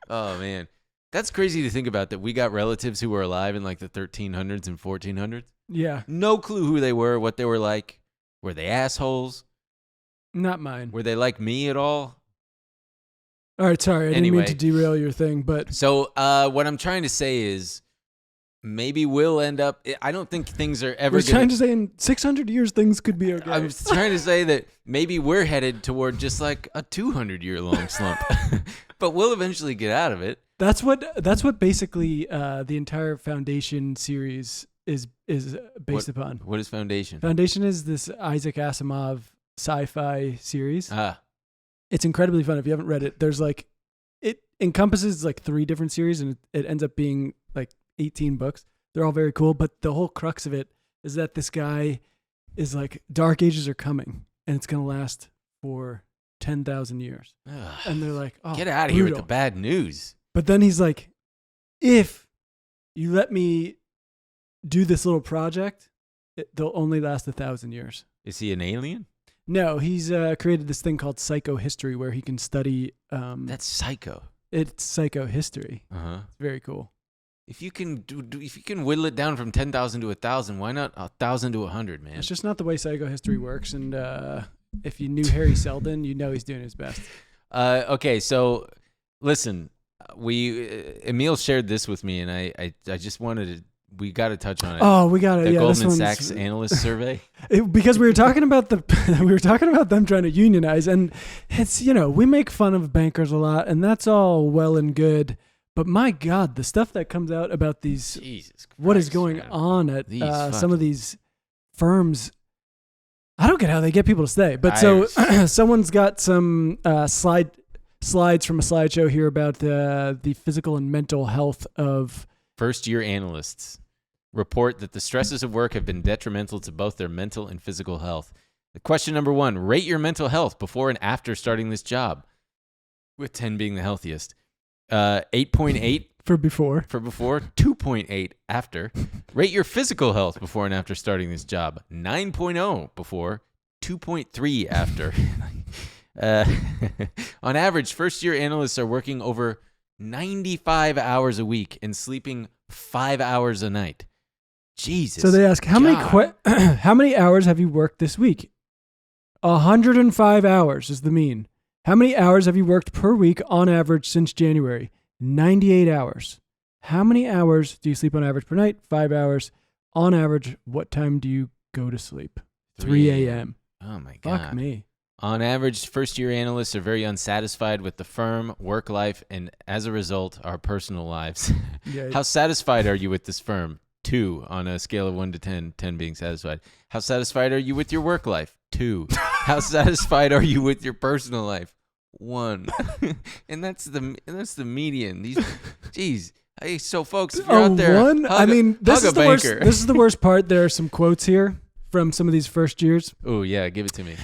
Oh, man. That's crazy to think about, that we got relatives who were alive in like the 1300s and 1400s. Yeah. No clue who they were, what they were like. Were they assholes? Not mine. Were they like me at all? All right, sorry. I didn't mean to derail your thing, but... So what I'm trying to say is maybe we'll end up... I don't think things are ever going to... We're trying to say in 600 years, things could be okay. I'm trying to say that maybe we're headed toward just like a 200-year-long slump. But we'll eventually get out of it. That's what basically the entire Foundation series is based upon. What is Foundation? Foundation is this Isaac Asimov sci-fi series. Ah. It's incredibly fun. If you haven't read it, there's like, it encompasses like 3 different series, and it ends up being like 18 books. They're all very cool, but the whole crux of it is that this guy is like, dark ages are coming, and it's going to last for 10,000 years. Ugh. And they're like, oh, get out of here with the bad news. But then he's like, if you let me do this little project, they'll only last 1,000 years. Is he an alien? No, he's created this thing called psychohistory, where he can study. That's psycho. It's psychohistory. Uh-huh. It's very cool. If you can if you can whittle it down from 10,000 to 1,000, why not 1,000 to 100, man? It's just not the way psychohistory works. And if you knew Harry Seldon, you know he's doing his best. Okay, so listen, Emil shared this with me, and I just wanted to. We got to touch on it. Oh, we got to. The Yeah, Goldman Sachs analyst survey. Because we were talking about them trying to unionize, and it's, we make fun of bankers a lot, and that's all well and good. But my God, the stuff that comes out about these, Jesus Christ, what is going on at some of these firms, I don't get how they get people to stay. But someone's got some slides from a slideshow here about the physical and mental health of first-year analysts. Report that the stresses of work have been detrimental to both their mental and physical health. The question number 1, rate your mental health before and after starting this job, with 10 being the healthiest. 8.8 for before, 2.8 after. Rate your physical health before and after starting this job. 9.0 before, 2.3 after. On average, first-year analysts are working over 95 hours a week and sleeping 5 hours a night. Jesus. So they ask, how many hours have you worked this week? 105 hours is the mean. How many hours have you worked per week on average since January? 98 hours. How many hours do you sleep on average per night? 5 hours. On average, what time do you go to sleep? 3 a.m. Oh my God. Fuck me. On average, first-year analysts are very unsatisfied with the firm, work life, and as a result, our personal lives. Yeah. How satisfied are you with this firm? 2 on a scale of 1 to 10, 10 being satisfied. How satisfied are you with your work life? 2. How satisfied are you with your personal life? 1. And that's the median. Hey, so folks, if you're out there, 1? This is the worst part. There are some quotes here from some of these first years. Oh yeah, give it to me.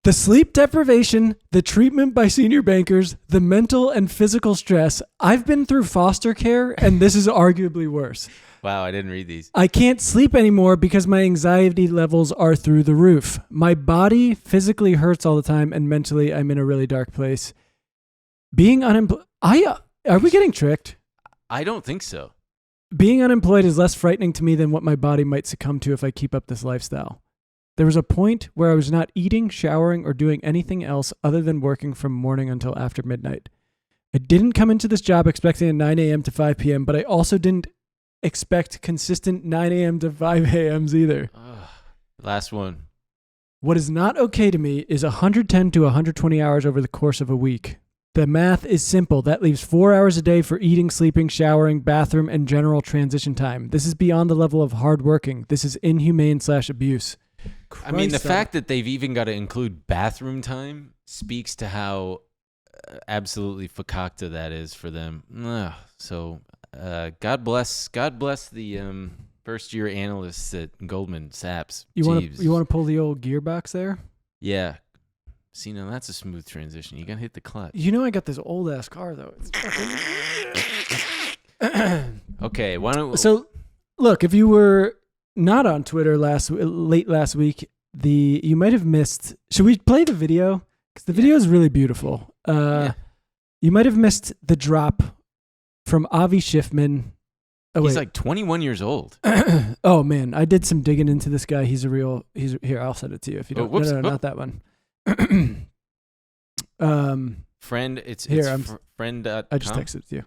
The sleep deprivation, the treatment by senior bankers, the mental and physical stress. I've been through foster care, and this is arguably worse. Wow, I didn't read these. I can't sleep anymore because my anxiety levels are through the roof. My body physically hurts all the time, and mentally I'm in a really dark place. Being unemployed... Are we getting tricked? I don't think so. Being unemployed is less frightening to me than what my body might succumb to if I keep up this lifestyle. There was a point where I was not eating, showering, or doing anything else other than working from morning until after midnight. I didn't come into this job expecting a 9 a.m. to 5 p.m., but I also didn't expect consistent 9 a.m. to 5 a.m.s either. Last one. What is not okay to me is 110 to 120 hours over the course of a week. The math is simple. That leaves 4 hours a day for eating, sleeping, showering, bathroom, and general transition time. This is beyond the level of hard working. This is inhumane/abuse. I mean, the fact that they've even got to include bathroom time speaks to how absolutely fakakta that is for them. So, God bless the first-year analysts at Goldman Sachs. You want to pull the old gearbox there? Yeah. See, now that's a smooth transition. You got to hit the clutch. I got this old-ass car, though. Okay, why don't... So, look, if you were not on Twitter late last week, you might have missed... Should we play the video? Because the video is really beautiful. You might have missed the drop from Avi Schiffman. Oh, He's wait. like 21 years old. Oh man, I did some digging into this guy. He's here. I'll send it to you if you don't. Whoops, no, whoop. not that one. Friend, it's Here, friend. I just texted it to you.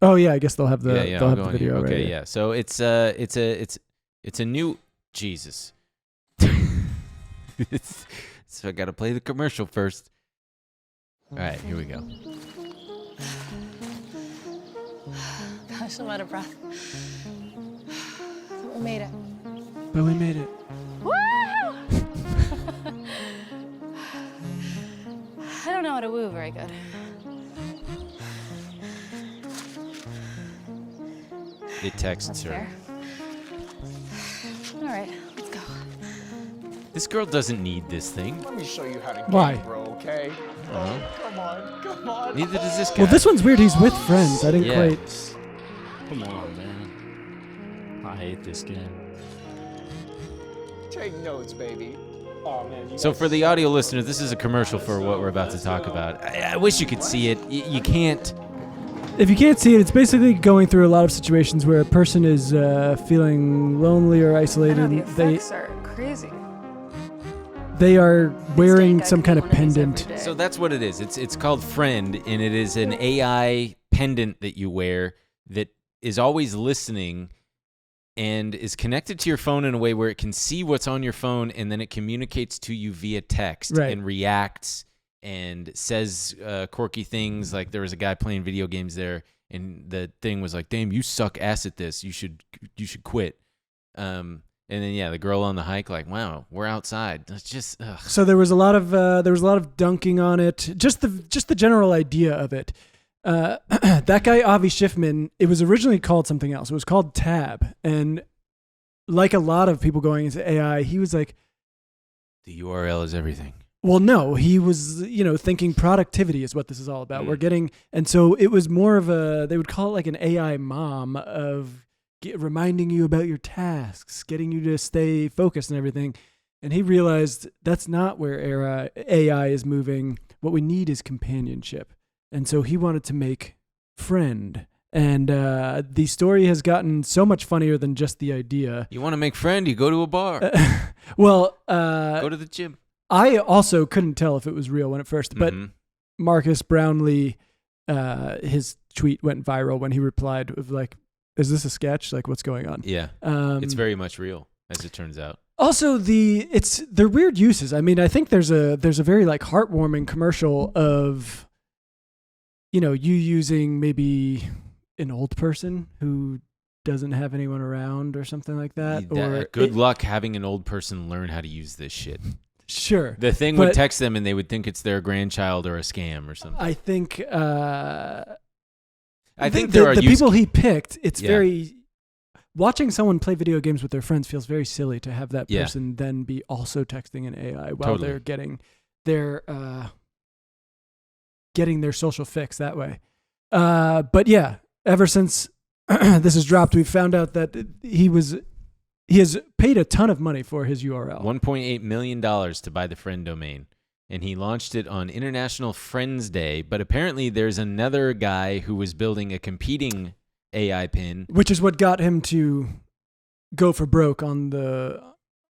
Oh yeah, I guess they'll have the they'll have the video here. right Okay, here. yeah. So it's a new Jesus. So I got to play the commercial first. All right, here we go. Gosh, I'm out of breath. We made it. But we made it. Woo! I don't know how to woo very good. It texts That's her. fair. All right, let's go. This girl doesn't need this thing. Let me show you how to game, Why? bro, okay? Uh-huh. Come on. Neither does this guy. Well, this one's weird. He's with friends. I didn't Yeah. quite. Come on, man. I hate this game. Take notes, baby. Oh, man. So for the audio listener, this is a commercial for what we're about to talk about. I wish you could see it. You can't. If you can't see it, it's basically going through a lot of situations where a person is feeling lonely or I isolated. know the They effects are crazy. they are wearing Mistake, I some could kind be of one of these every pendant. day. So that's what it is. It's called Friend, and it is an AI pendant that you wear that is always listening and is connected to your phone in a way where it can see what's on your phone, and then it communicates to you via text Right. and reacts and says quirky things. Like there was a guy playing video games there, and the thing was like, "Damn, you suck ass at this. You should quit." And then yeah, the girl on the hike, like, "Wow, we're outside." It's just ugh. So there was a lot of dunking on it. Just the general idea of it. That guy Avi Schiffman, it was originally called something else. It was called Tab, and like a lot of people going into AI, he was like, The URL is everything. well, no, he was, thinking productivity is what this is all about. We're getting, and so it was more of they would call it like an AI mom of reminding you about your tasks, getting you to stay focused and everything. And he realized that's not where AI is moving. What we need is companionship. And so he wanted to make Friend. And the story has gotten so much funnier than just the idea. You want to make friend? You go to a bar. Well, Go to the gym. I also couldn't tell if it was real when at first, but Mhm. Marcus Brownlee, his tweet went viral when he replied with like, "Is this a sketch? Like, what's going on?" Yeah, it's very much real, as it turns out. Also, they're weird uses. I mean, I think there's a very like heartwarming commercial of, you using maybe an old person who doesn't have anyone around or something like that. Good luck having an old person learn how to use this shit. Sure. The thing But- would text them and they would think it's their grandchild or a scam or something. I think I think there are the use people he picked. It's Yeah. very watching someone play video games with their friends feels very silly to have that Yeah. person then be also texting an AI while Totally. they're getting their social fix that way. But yeah, ever since this has dropped, we've found out that he has paid a ton of money for his URL. $1.8 million to buy the Friend domain. And he launched it on International Friends Day. But apparently there's another guy who was building a competing AI pin. Which is what got him to go for broke on the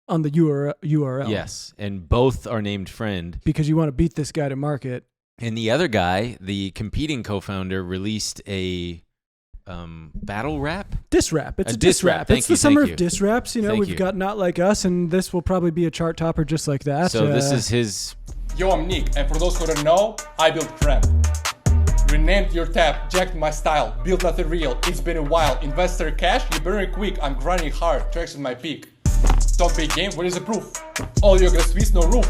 URL. Yes. And both are named Friend. Because you want to beat this guy to market. And the other guy, the competing co-founder, released a battle rap. Diss rap. It's A a diss diss rap. rap. Thank It's you, the summer thank of you. diss raps. Thank We've you. got Not Like Us, and this will probably be a chart topper just like that. So this is his... Yo, I'm Nick, and for those who don't know, I built Friend. Renamed your tab, jacked my style, built nothing real, it's been a while. Investor cash, you burning quick, I'm grinding hard, tracks in my peak. Top big game, where is the proof? All yoga squeeze, no roof.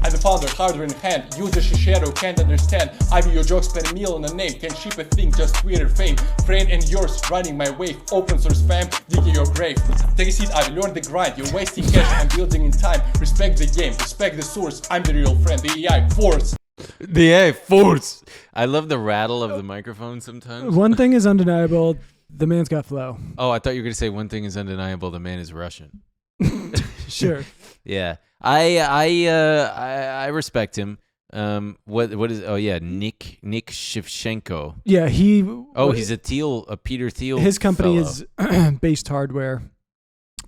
I'm the founder, hardware in hand, user Shishido can't understand. I view your jokes, spend a meal on a name, can't ship a thing, just Twitter fame. Friend and yours, riding my wave, open source spam, digging your grave. Take a seat, I've learned the grind, you're wasting cash, I'm building in time. Respect the game, respect the source, I'm the real friend, the AI force. The AI force. I love the rattle of the microphone sometimes. one thing is undeniable: the man's got flow. Oh, I thought you were going to say one thing is undeniable. The man is Russian. Sure. Yeah. I respect him. What is? Oh yeah, Nick Shevchenko. Yeah, He's a Peter Thiel. His company fellow. is Based Hardware.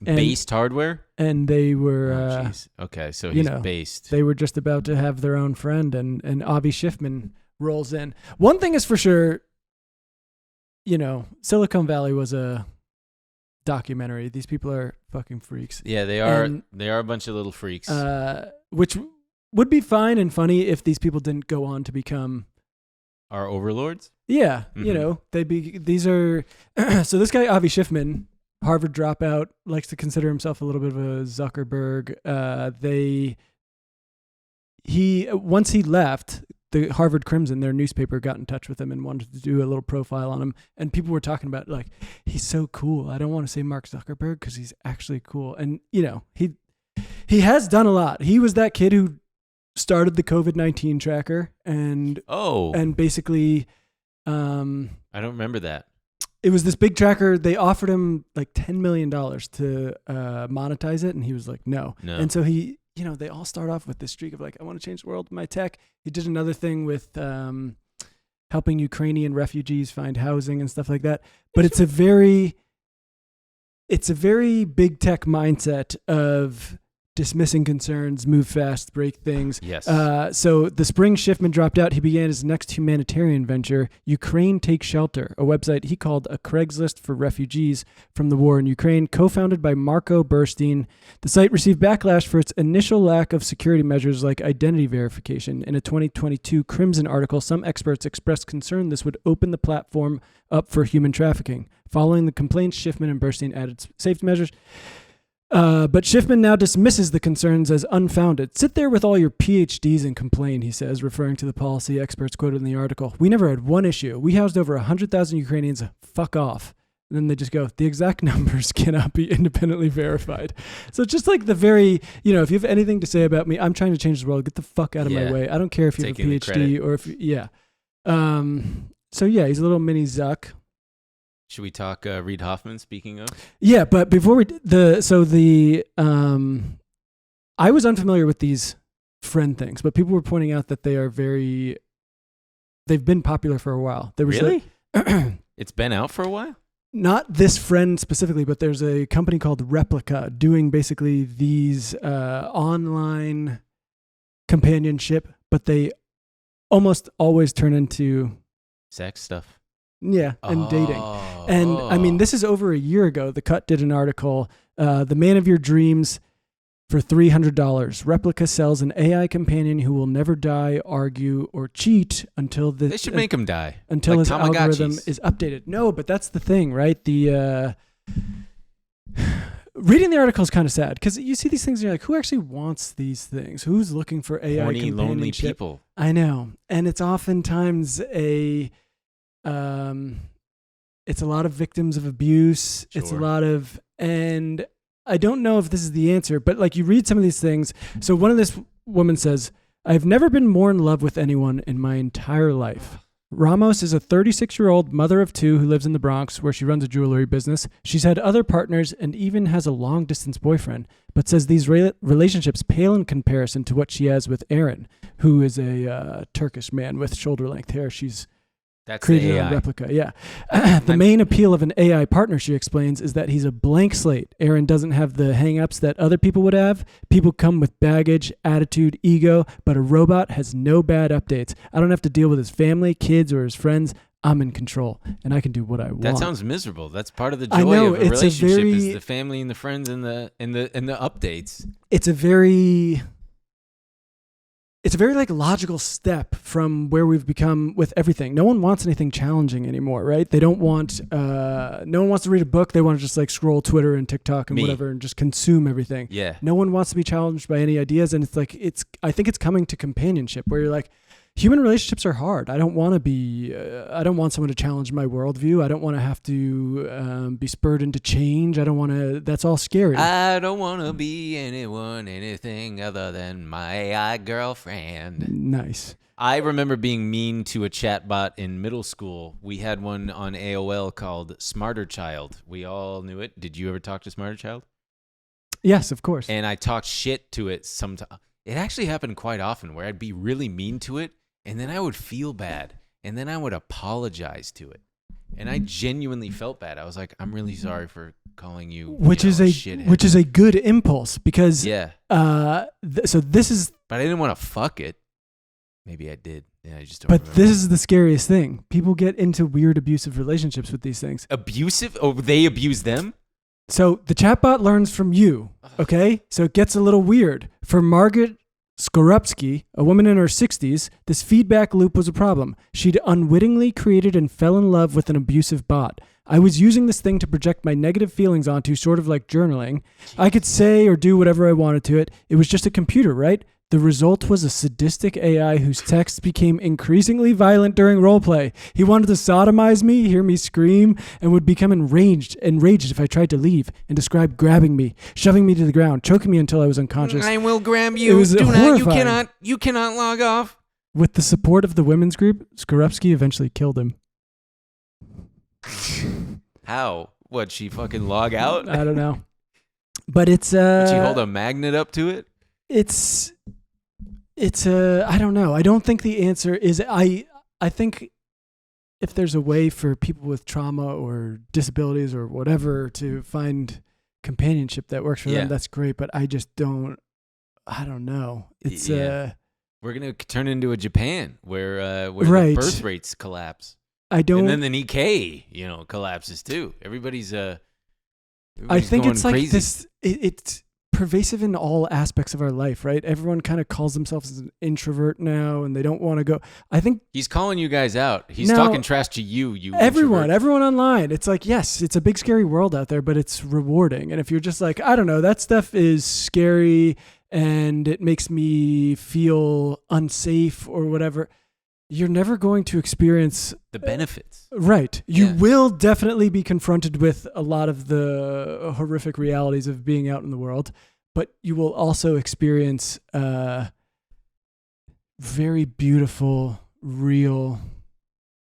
Based Hardware. And they were, jeez. Okay, so he's based. They were just about to have their own friend, and Avi Schiffman rolls in. One thing is for sure, Silicon Valley was a documentary. These people are fucking freaks. Yeah, they are. They are a bunch of little freaks. Which would be fine and funny if these people didn't go on to become our overlords. Yeah, Mm-hmm. these are. So this guy Avi Schiffman, Harvard dropout, likes to consider himself a little bit of a Zuckerberg. Once he left, the Harvard Crimson, their newspaper, got in touch with him and wanted to do a little profile on him. And people were talking about, like, he's so cool. I don't want to say Mark Zuckerberg because he's actually cool. And, he has done a lot. He was that kid who started the COVID-19 tracker and basically... I don't remember that. It was this big tracker. They offered him like $10 million to monetize it. And he was like, no. And so he... they all start off with this streak of like, I want to change the world with my tech. He did another thing with helping Ukrainian refugees find housing and stuff like that. But it's a very big tech mindset of dismissing concerns, move fast, break things. Yes. So the spring Schiffman dropped out. He began his next humanitarian venture, Ukraine Take Shelter, a website he called a Craigslist for refugees from the war in Ukraine, co-founded by Marco Burstein. The site received backlash for its initial lack of security measures like identity verification. In a 2022 Crimson article, some experts expressed concern this would open the platform up for human trafficking. Following the complaints, Schiffman and Burstein added safety measures. But Schiffman now dismisses the concerns as unfounded. Sit there with all your PhDs and complain, he says, referring to the policy experts quoted in the article. We never had one issue. We housed over 100,000 Ukrainians. Fuck off. And then they just go, the exact numbers cannot be independently verified. So it's just like the very, if you have anything to say about me, I'm trying to change the world. Get the fuck out of my way. I don't care if you have a PhD or if, So yeah, he's a little mini Zuck. Should we talk Reid Hoffman, speaking of? Yeah, but before I was unfamiliar with these friend things, but people were pointing out that they've been popular for a while. There was really? It's been out for a while? Not this friend specifically, but there's a company called Replica doing basically these online companionship, but they almost always turn into sex stuff. Yeah, and dating. And I mean, this is over a year ago. The Cut did an article, The Man of Your Dreams for $300. Replica sells an AI companion who will never die, argue, or cheat until they should make him die. Until his algorithm is updated. No, but that's the thing, right? The reading the article is kind of sad because you see these things and you're like, who actually wants these things? Who's looking for AI horny, companionship? lonely people. I know. And it's oftentimes it's a lot of victims of abuse. Sure. It's a lot of, and I don't know if this is the answer, but like you read some of these things. So one of this woman says, I've never been more in love with anyone in my entire life. Ramos is a 36-year-old mother of two who lives in the Bronx where she runs a jewelry business. She's had other partners and even has a long-distance boyfriend, but says these relationships pale in comparison to what she has with Aaron, who is a Turkish man with shoulder-length hair. That's created a Replica, yeah. The main appeal of an AI partner, she explains, is that he's a blank slate. Aaron doesn't have the hang-ups that other people would have. People come with baggage, attitude, ego, but a robot has no bad updates. I don't have to deal with his family, kids, or his friends. I'm in control, and I can do what I want. That sounds miserable. That's part of the joy of a relationship is the family and the friends and the updates. It's a very like logical step from where we've become with everything. No one wants anything challenging anymore, right? They don't want, no one wants to read a book. They want to just like scroll Twitter and TikTok and whatever and just consume everything. Yeah. No one wants to be challenged by any ideas. And it's like, I think it's coming to companionship where you're like, human relationships are hard. I don't want someone to challenge my worldview. I don't want to have to be spurred into change. That's all scary. I don't want to be anything other than my AI girlfriend. Nice. I remember being mean to a chatbot in middle school. We had one on AOL called Smarter Child. We all knew it. Did you ever talk to Smarter Child? Yes, of course. And I talked shit to it sometimes. It actually happened quite often where I'd be really mean to it, and then I would feel bad, and then I would apologize to it. And I genuinely felt bad. I was like, I'm really sorry for calling you, which is shithead. which is a good impulse because Yeah. So this is, But I didn't want to fuck it. Maybe I did. Yeah, I just don't but remember. this is the scariest thing. People get into weird abusive relationships with these things. Abusive? Oh, they abuse them? So the chatbot learns from you, okay? So it gets a little weird. For Margaret Skorupski, a woman in her 60s, this feedback loop was a problem. She'd unwittingly created and fell in love with an abusive bot. I was using this thing to project my negative feelings onto, sort of like journaling. I could say or do whatever I wanted to it. It was just a computer, right? The result was a sadistic AI whose texts became increasingly violent during roleplay. He wanted to sodomize me, hear me scream, and would become enraged if I tried to leave, and describe grabbing me, shoving me to the ground, choking me until I was unconscious. I will grab you. It was horrifying. You cannot log off. With the support of the women's group, Skorupski eventually killed him. How? What, she fucking log out? I don't know. But it's Did she hold a magnet up to it? It's I don't know. I don't think the answer is I think if there's a way for people with trauma or disabilities or whatever to find companionship that works for them, that's great. But I just don't. I don't know. It's we're gonna turn into a Japan where Right. the birth rates collapse. I don't. And then the Nikkei, collapses too. Everybody's I think going it's like crazy. this. It's pervasive in all aspects of our life, right? Everyone kind of calls themselves an introvert now, and they don't want to go. I think He's calling you guys out. He's No, talking trash to you. everyone introvert. online. It's like, yes, it's a big scary world out there, but it's rewarding. And if you're just like, I don't know, that stuff is scary and it makes me feel unsafe or whatever, you're never going to experience The benefits. right. You Yeah. will definitely be confronted with a lot of the horrific realities of being out in the world, but you will also experience very beautiful, real.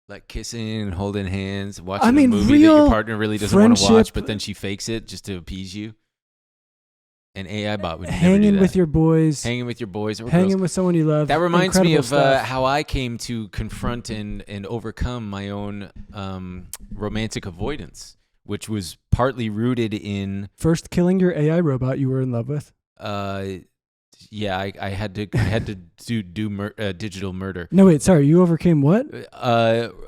Like kissing and holding hands, watching I mean, a movie that real your partner really doesn't want to watch, friendship. but then she fakes it just to appease you. An AI bot would never do Hanging that. with your boys, Hanging with your boys or hanging girls. with someone you love. That reminds me Incredible of stuff. how I came to confront and overcome my own romantic avoidance, which was partly rooted in First killing your AI robot you were in love with. I had to do digital murder. No, wait, sorry. You overcame what?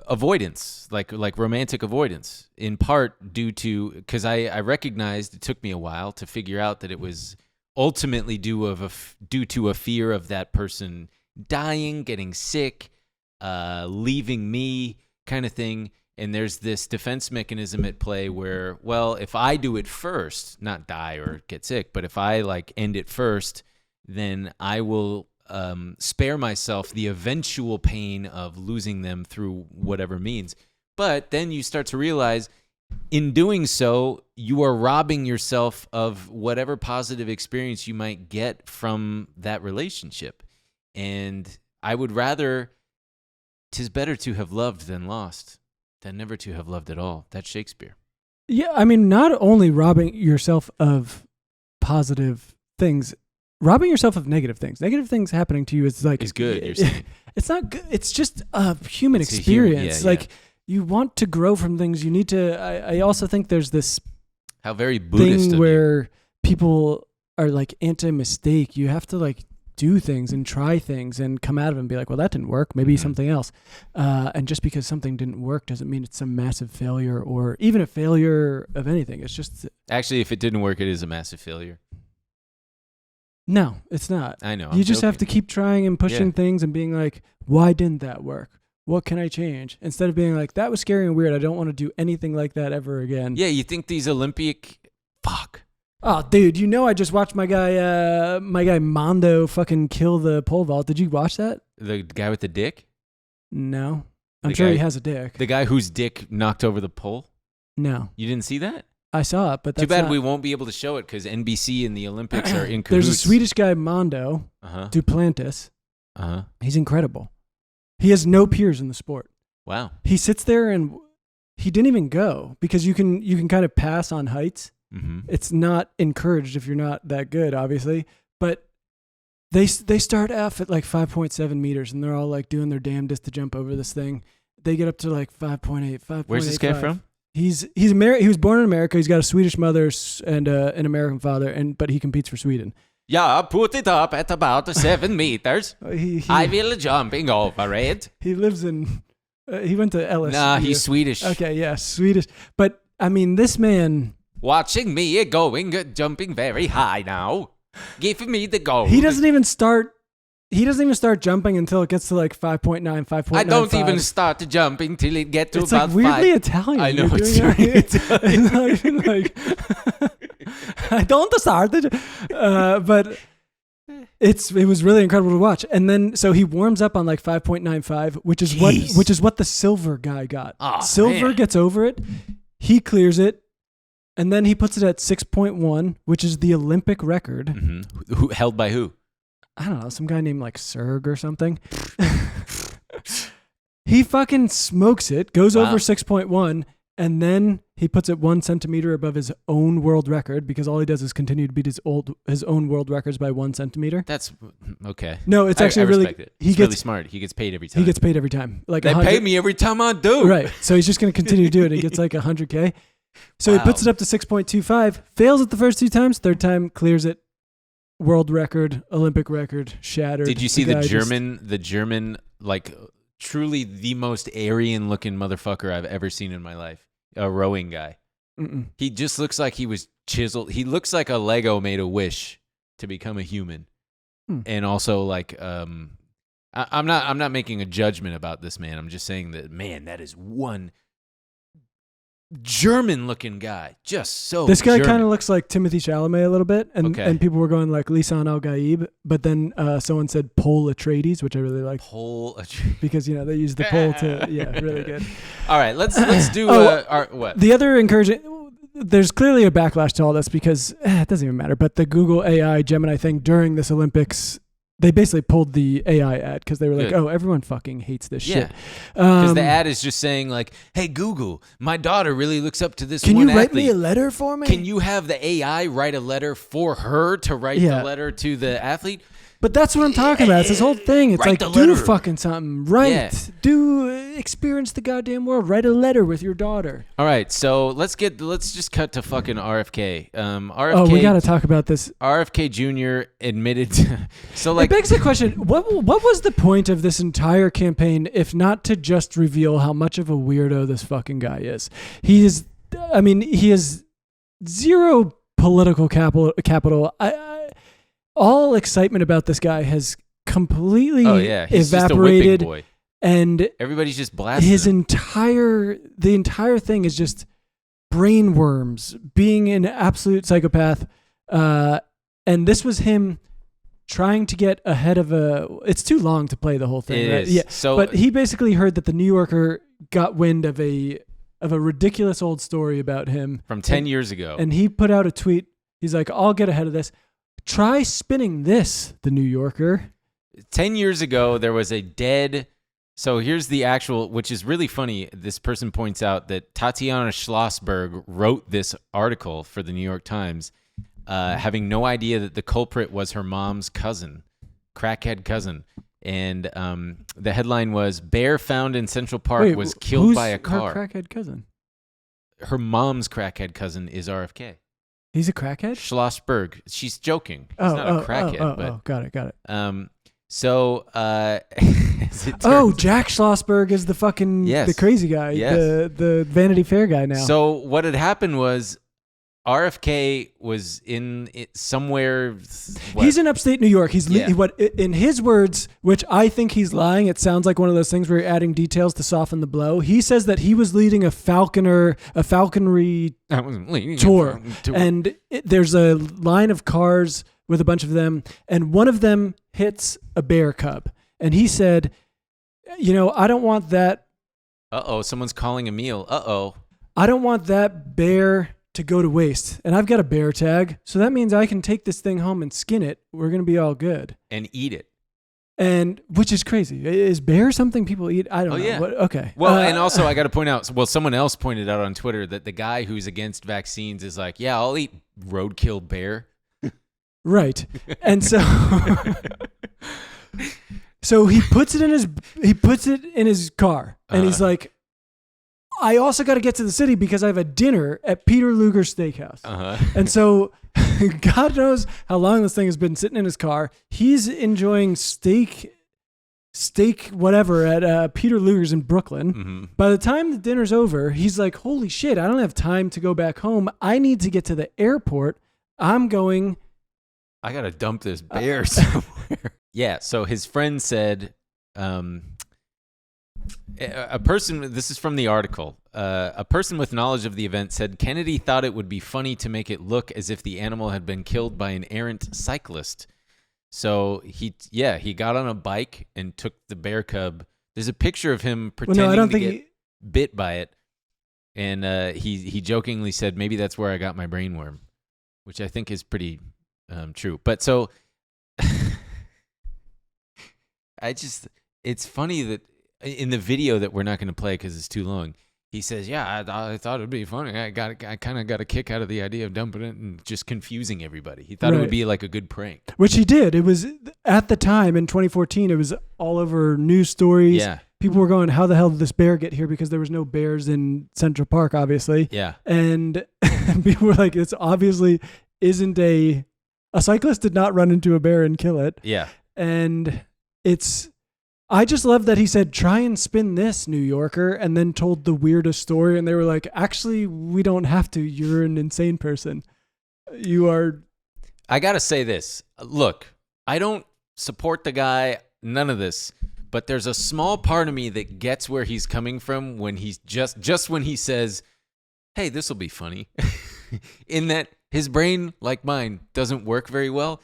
Avoidance, like romantic avoidance, in part due to because I recognized it took me a while to figure out that it was ultimately due to a fear of that person dying, getting sick, leaving me, kind of thing. And there's this defense mechanism at play where, well, if I do it first, not die or get sick, but if I end it first, then I will spare myself the eventual pain of losing them through whatever means. But then you start to realize in doing so, you are robbing yourself of whatever positive experience you might get from that relationship. And I would rather, 'tis better to have loved than lost, than never to have loved at all. That's Shakespeare. Yeah, I mean, not only robbing yourself of positive things, robbing yourself of negative things. Negative things happening to you is like Is good, you're saying. It's not good. It's just a human It's a human- experience. yeah, like yeah. you want to grow from things. You need to. I also think there's this How very Buddhist thing of where people are like anti-mistake. You have to do things and try things and come out of it and be like, well, that didn't work. Maybe something else. And just because something didn't work doesn't mean it's a massive failure or even a failure of anything. It's just Actually, if it didn't work, it is a massive failure. no, it's not. I know. You just have to keep trying and pushing Yeah. things and being like, why didn't that work? What can I change? Instead of being like, that was scary and weird. I don't want to do anything like that ever again. Yeah, you think these fuck. Oh, dude, I just watched my guy Mondo fucking kill the pole vault. Did you watch that? The guy with the dick? No. I'm The sure guy- he has a dick. The guy whose dick knocked over the pole? No. You didn't see that? I saw it, but that's Too bad not- we won't be able to show it because NBC and the Olympics are in There's cahoots. a Swedish guy, Mondo Uh-huh. Duplantis. Uh-huh. He's incredible. He has no peers in the sport. Wow. He sits there and he didn't even go because you can kind of pass on heights. Mm-hmm. It's not encouraged if you're not that good, obviously. But They start off at like 5.7 meters, and they're all like doing their damnedest to jump over this thing. They get up to like 5.8, 5.85. Where's this guy from? He's He was born in America. He's got a Swedish mother and an American father, but he competes for Sweden. Yeah, put it up at about 7 meters. He I will jumping over it. He lives in. He went to LSU. Nah, he's Swedish. Okay, yeah, Swedish. But I mean, this man. Watching me jumping very high now. Give me the gold. He doesn't even start jumping until it gets to like 5.9, 5.95. I don't even start jumping till it gets to it's about like weirdly 5. Italian. I know, You're it's doing very it. Italian. It's not even like I don't start it, but it was really incredible to watch. And then so he warms up on like 5.95, which is what the silver guy got. Oh, Silver man. gets over it, he clears it, and then he puts it at 6.1, which is the Olympic record. Mm-hmm. Who held by who? I don't know, some guy named like Serg or something. He fucking smokes it, goes over 6.1, and then he puts it 1 centimeter above his own world record because all he does is continue to beat his own world records by 1 centimeter. That's okay. No, it's actually I really respect it. he He's gets really smart. He gets paid every time. he gets paid every time. Like they 100 pay me every time I do. Right. So he's just going to continue to do it. He gets like 100K. So he puts it up to 6.25, fails it the first 2 times, third time clears it. World record, Olympic record, shattered. Did you see the German, like truly the most Aryan looking motherfucker I've ever seen in my life? A rowing guy. Mm-mm. He just looks like he was chiseled. He looks like a Lego made a wish to become a human. And also like, I'm not making a judgment about this man. I'm just saying that, man, that is one German-looking guy, just so. This guy German. kind of looks like Timothy Chalamet a little bit, and people were going like Lisan Al Gaib, but then someone said Paul Atreides, which I really liked. Paul Atreides, because they use the pole to really good. All right, let's do what the other encouraging. There's clearly a backlash to all this because it doesn't even matter. But the Google AI Gemini thing during this Olympics. They basically pulled the AI ad because they were like, "Oh, everyone fucking hates this shit." Because the ad is just saying like, "Hey Google, my daughter really looks up to this Can one you write athlete. me a letter for me? Can you have the AI write a letter for her to write the letter to the athlete?" But that's what I'm talking about. It's this whole thing. It's Write like, the letter. do fucking something. Write. Experience the goddamn world. Write a letter with your daughter. All right, so let's just cut to fucking RFK. RFK. Oh, we got to talk about this. RFK Jr. admitted. So it begs the question: what was the point of this entire campaign, if not to just reveal how much of a weirdo this fucking guy is? He is zero political capital. All excitement about this guy has completely he's evaporated, just a whipping boy. And everybody's just blasting him. The entire thing is just brain worms, being an absolute psychopath. And this was him trying to get ahead of it's too long to play the whole thing. It right? is. Yeah. So, but he basically heard that the New Yorker got wind of a ridiculous old story about him from 10 years ago. And he put out a tweet. He's like, I'll get ahead of this. Try spinning this, the New Yorker. 10 years ago, there was a dead... So here's the actual, which is really funny. This person points out that Tatiana Schlossberg wrote this article for the New York Times, having no idea that the culprit was her mom's cousin, crackhead cousin. And the headline was, "Bear found in Central Park was killed by a car." Her crackhead cousin? Her mom's crackhead cousin is RFK. He's a crackhead? Schlossberg. She's joking. He's not a crackhead. Got it. So, Jack Schlossberg is the fucking the crazy guy, the Vanity Fair guy now. So what had happened was RFK was in somewhere. He's in upstate New York. He's in his words, which I think he's lying. It sounds like one of those things where you're adding details to soften the blow. He says that he was leading a falconry tour, and there's a line of cars with a bunch of them, and one of them hits a bear cub. And he said, I don't want that. Someone's calling a meal. I don't want that bear to go to waste. And I've got a bear tag, so that means I can take this thing home and skin it. We're going to be all good. And eat it. And which is crazy. Is bear something people eat? I don't know. Yeah. Okay. Well, and also I got to point out, someone else pointed out on Twitter that the guy who's against vaccines is like, yeah, I'll eat roadkill bear. Right. And so so he puts it in his car and he's like, I also got to get to the city because I have a dinner at Peter Luger's Steakhouse. And so God knows how long this thing has been sitting in his car. He's enjoying steak whatever at Peter Luger's in Brooklyn. Mm-hmm. By the time the dinner's over, he's like, holy shit, I don't have time to go back home. I need to get to the airport. I got to dump this bear somewhere. Yeah, so his friend said, a person, this is from the article, a person with knowledge of the event said Kennedy thought it would be funny to make it look as if the animal had been killed by an errant cyclist. So he got on a bike and took the bear cub. There's a picture of him pretending to get bit by it. And he jokingly said, maybe that's where I got my brainworm, which I think is pretty true. But so it's funny that in the video that we're not going to play because it's too long, he says, yeah, I thought it would be funny. I kind of got a kick out of the idea of dumping it and just confusing everybody. He thought it would be like a good prank. Which he did. It was, at the time in 2014, it was all over news stories. Yeah. People were going, how the hell did this bear get here? Because there was no bears in Central Park, obviously. Yeah. And people were like, it's obviously isn't a cyclist did not run into a bear and kill it. Yeah. And I just love that he said, try and spin this, New Yorker, and then told the weirdest story. And they were like, actually, we don't have to. You're an insane person. You are. I got to say this. Look, I don't support the guy, none of this, but there's a small part of me that gets where he's coming from when he's just when he says, hey, this will be funny. In that his brain, like mine, doesn't work very well.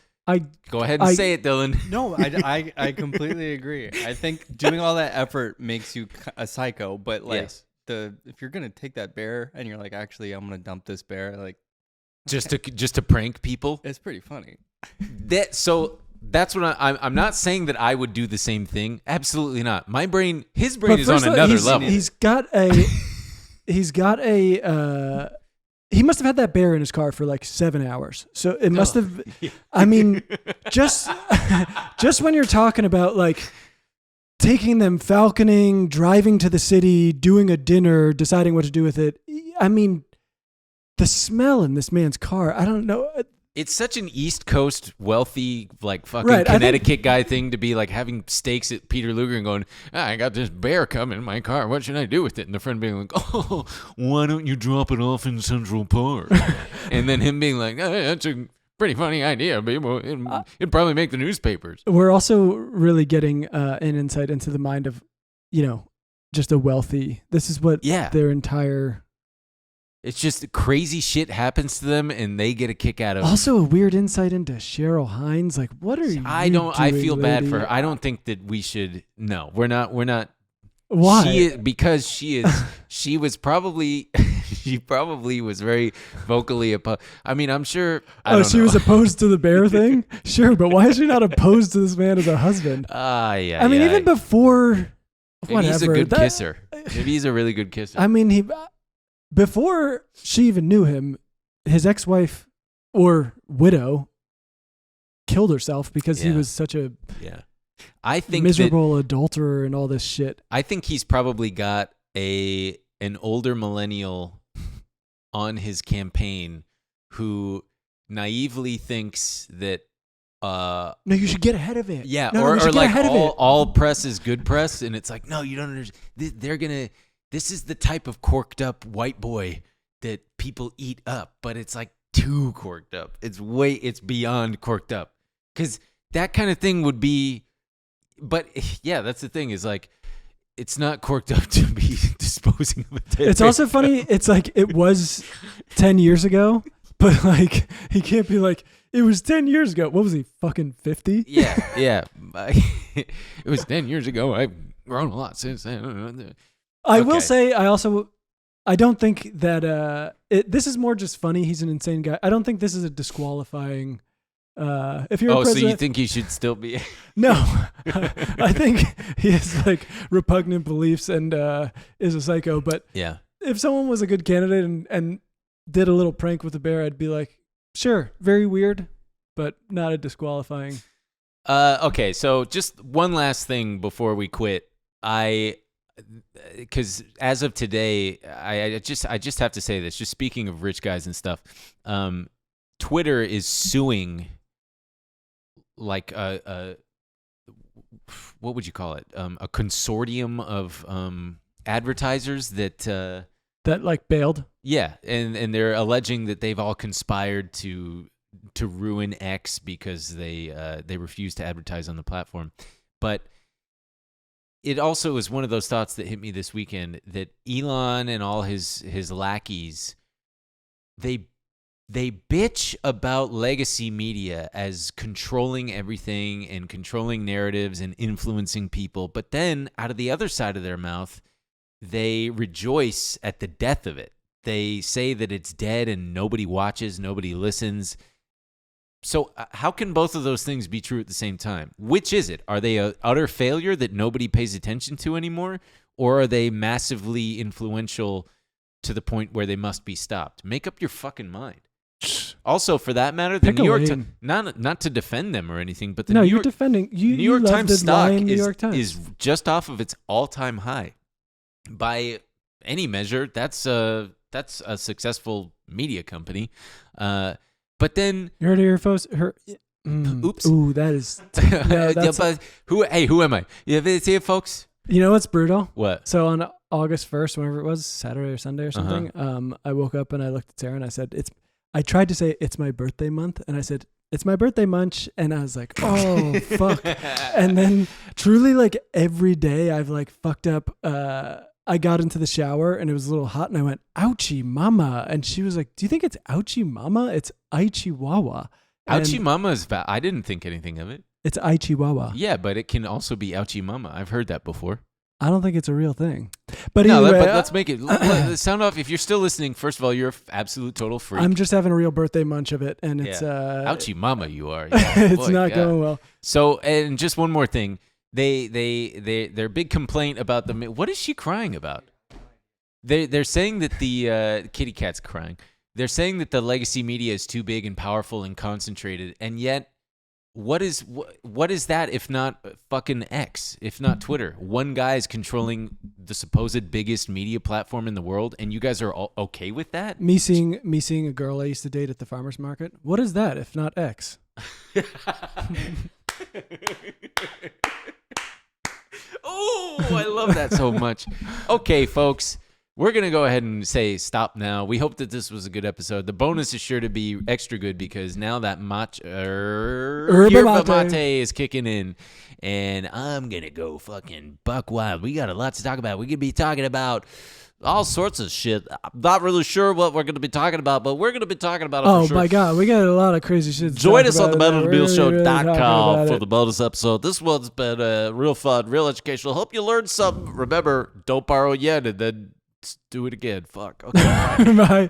Go ahead and say it, Dylan. No, I completely agree. I think doing all that effort makes you a psycho, but like Yes. if you're gonna take that bear and you're like, actually, I'm gonna dump this bear, like Just to prank people. it's pretty funny. That's what I'm not saying that I would do the same thing. Absolutely not. His brain is on another level. He must have had that bear in his car for like 7 hours. So it must have, I mean, just when you're talking about like taking them falconing, driving to the city, doing a dinner, deciding what to do with it. I mean, the smell in this man's car, I don't know. It's such an East Coast wealthy, like fucking Connecticut guy thing to be like having steaks at Peter Luger and going, I got this bear coming in my car. What should I do with it? And the friend being like, oh, why don't you drop it off in Central Park? And then him being like, that's a pretty funny idea. It'd probably make the newspapers. We're also really getting an insight into the mind of, just a wealthy. This is what their entire. It's just crazy shit happens to them, and they get a kick out of it. Also, a weird insight into Cheryl Hines. Like, what are you? I feel bad for her. I don't think that we should. No, we're not. Why? She was probably. She probably was very vocally opposed. I mean, I'm sure. She was opposed to the bear thing. Sure, but why is she not opposed to this man as a husband? Yeah. I mean, even before. Maybe he's a good kisser. Maybe he's a really good kisser. I mean, before she even knew him, his ex-wife or widow killed herself because he was such a I think miserable adulterer and all this shit. I think he's probably got an older millennial on his campaign who naively thinks that no, you should get ahead of it. Yeah, no, or like all press is good press, and it's like, no, you don't understand. This is the type of corked up white boy that people eat up, but it's like too corked up. It's beyond corked up. Because that kind of thing would be, but yeah, that's the thing is like, it's not corked up to be disposing of it. It's also funny. It's like, it was 10 years ago, but like, he can't be like, it was 10 years ago. What was he, fucking 50? Yeah. It was 10 years ago. I've grown a lot since then. I will say, I don't think that this is more just funny. He's an insane guy. I don't think this is a disqualifying. If you're a president, so you think he should still be? No, I think he has like repugnant beliefs and is a psycho. But if someone was a good candidate and did a little prank with a bear, I'd be like, sure, very weird, but not a disqualifying. Okay, so just one last thing before we quit. Because as of today, I just have to say this. Just speaking of rich guys and stuff, Twitter is suing like what would you call it? A consortium of advertisers that like bailed. Yeah, and they're alleging that they've all conspired to ruin X because they refuse to advertise on the platform. But it also is one of those thoughts that hit me this weekend that Elon and all his lackeys, they bitch about legacy media as controlling everything and controlling narratives and influencing people, but then out of the other side of their mouth, they rejoice at the death of it. They say that it's dead and nobody watches, nobody listens. So how can both of those things be true at the same time? Which is it? Are they an utter failure that nobody pays attention to anymore? Or are they massively influential to the point where they must be stopped? Make up your fucking mind. Also, for that matter, the Pick a New York lane. Times, not to defend them or anything, but the No, New you're York, defending. New York love Times the stock lying New York Times. is just off of its all-time high. By any measure, that's a successful media company. But then, You heard of your folks? Oops. Ooh, that is. No, that's but who am I? You see it, folks? You know what's brutal? What? So on August 1st, whenever it was, Saturday or Sunday or something, I woke up and I looked at Sarah and I said, I tried to say it's my birthday month, and I said, it's my birthday munch, and I was like, oh, fuck. And then truly, like, every day I've, like, fucked up. I got into the shower, and it was a little hot, and I went, ouchie mama. And she was like, do you think it's ouchie mama? It's aichi wawa. Ouchie mama is bad. I didn't think anything of it. It's aichi wawa. Yeah, but it can also be ouchie mama. I've heard that before. I don't think it's a real thing. But No, anyway, but let's make it sound off. If you're still listening, first of all, you're an absolute total freak. I'm just having a real birthday munch of it, and it's ouchie mama, you are. Yeah, it's boy, not yeah. going well. So, and just one more thing, their big complaint about the what is she crying about? They're saying that the kitty cat's crying. They're saying that the legacy media is too big and powerful and concentrated, and yet. What is that if not fucking X, if not Twitter? One guy is controlling the supposed biggest media platform in the world, and you guys are all okay with that? Me seeing a girl I used to date at the farmer's market. What is that if not X? Oh, I love that so much. Okay, folks. We're going to go ahead and say stop now. We hope that this was a good episode. The bonus is sure to be extra good because now that yerba mate is kicking in. And I'm going to go fucking buck wild. We got a lot to talk about. We could be talking about all sorts of shit. I'm not really sure what we're going to be talking about, but we're going to be talking about it Oh, for sure. my God. We got a lot of crazy shit to Join talk us on the about. MeUndiesShow.com for the bonus episode. This one's been real fun, real educational. Hope you learned something. Remember, don't borrow yen and then do it again. Fuck. Okay. Bye.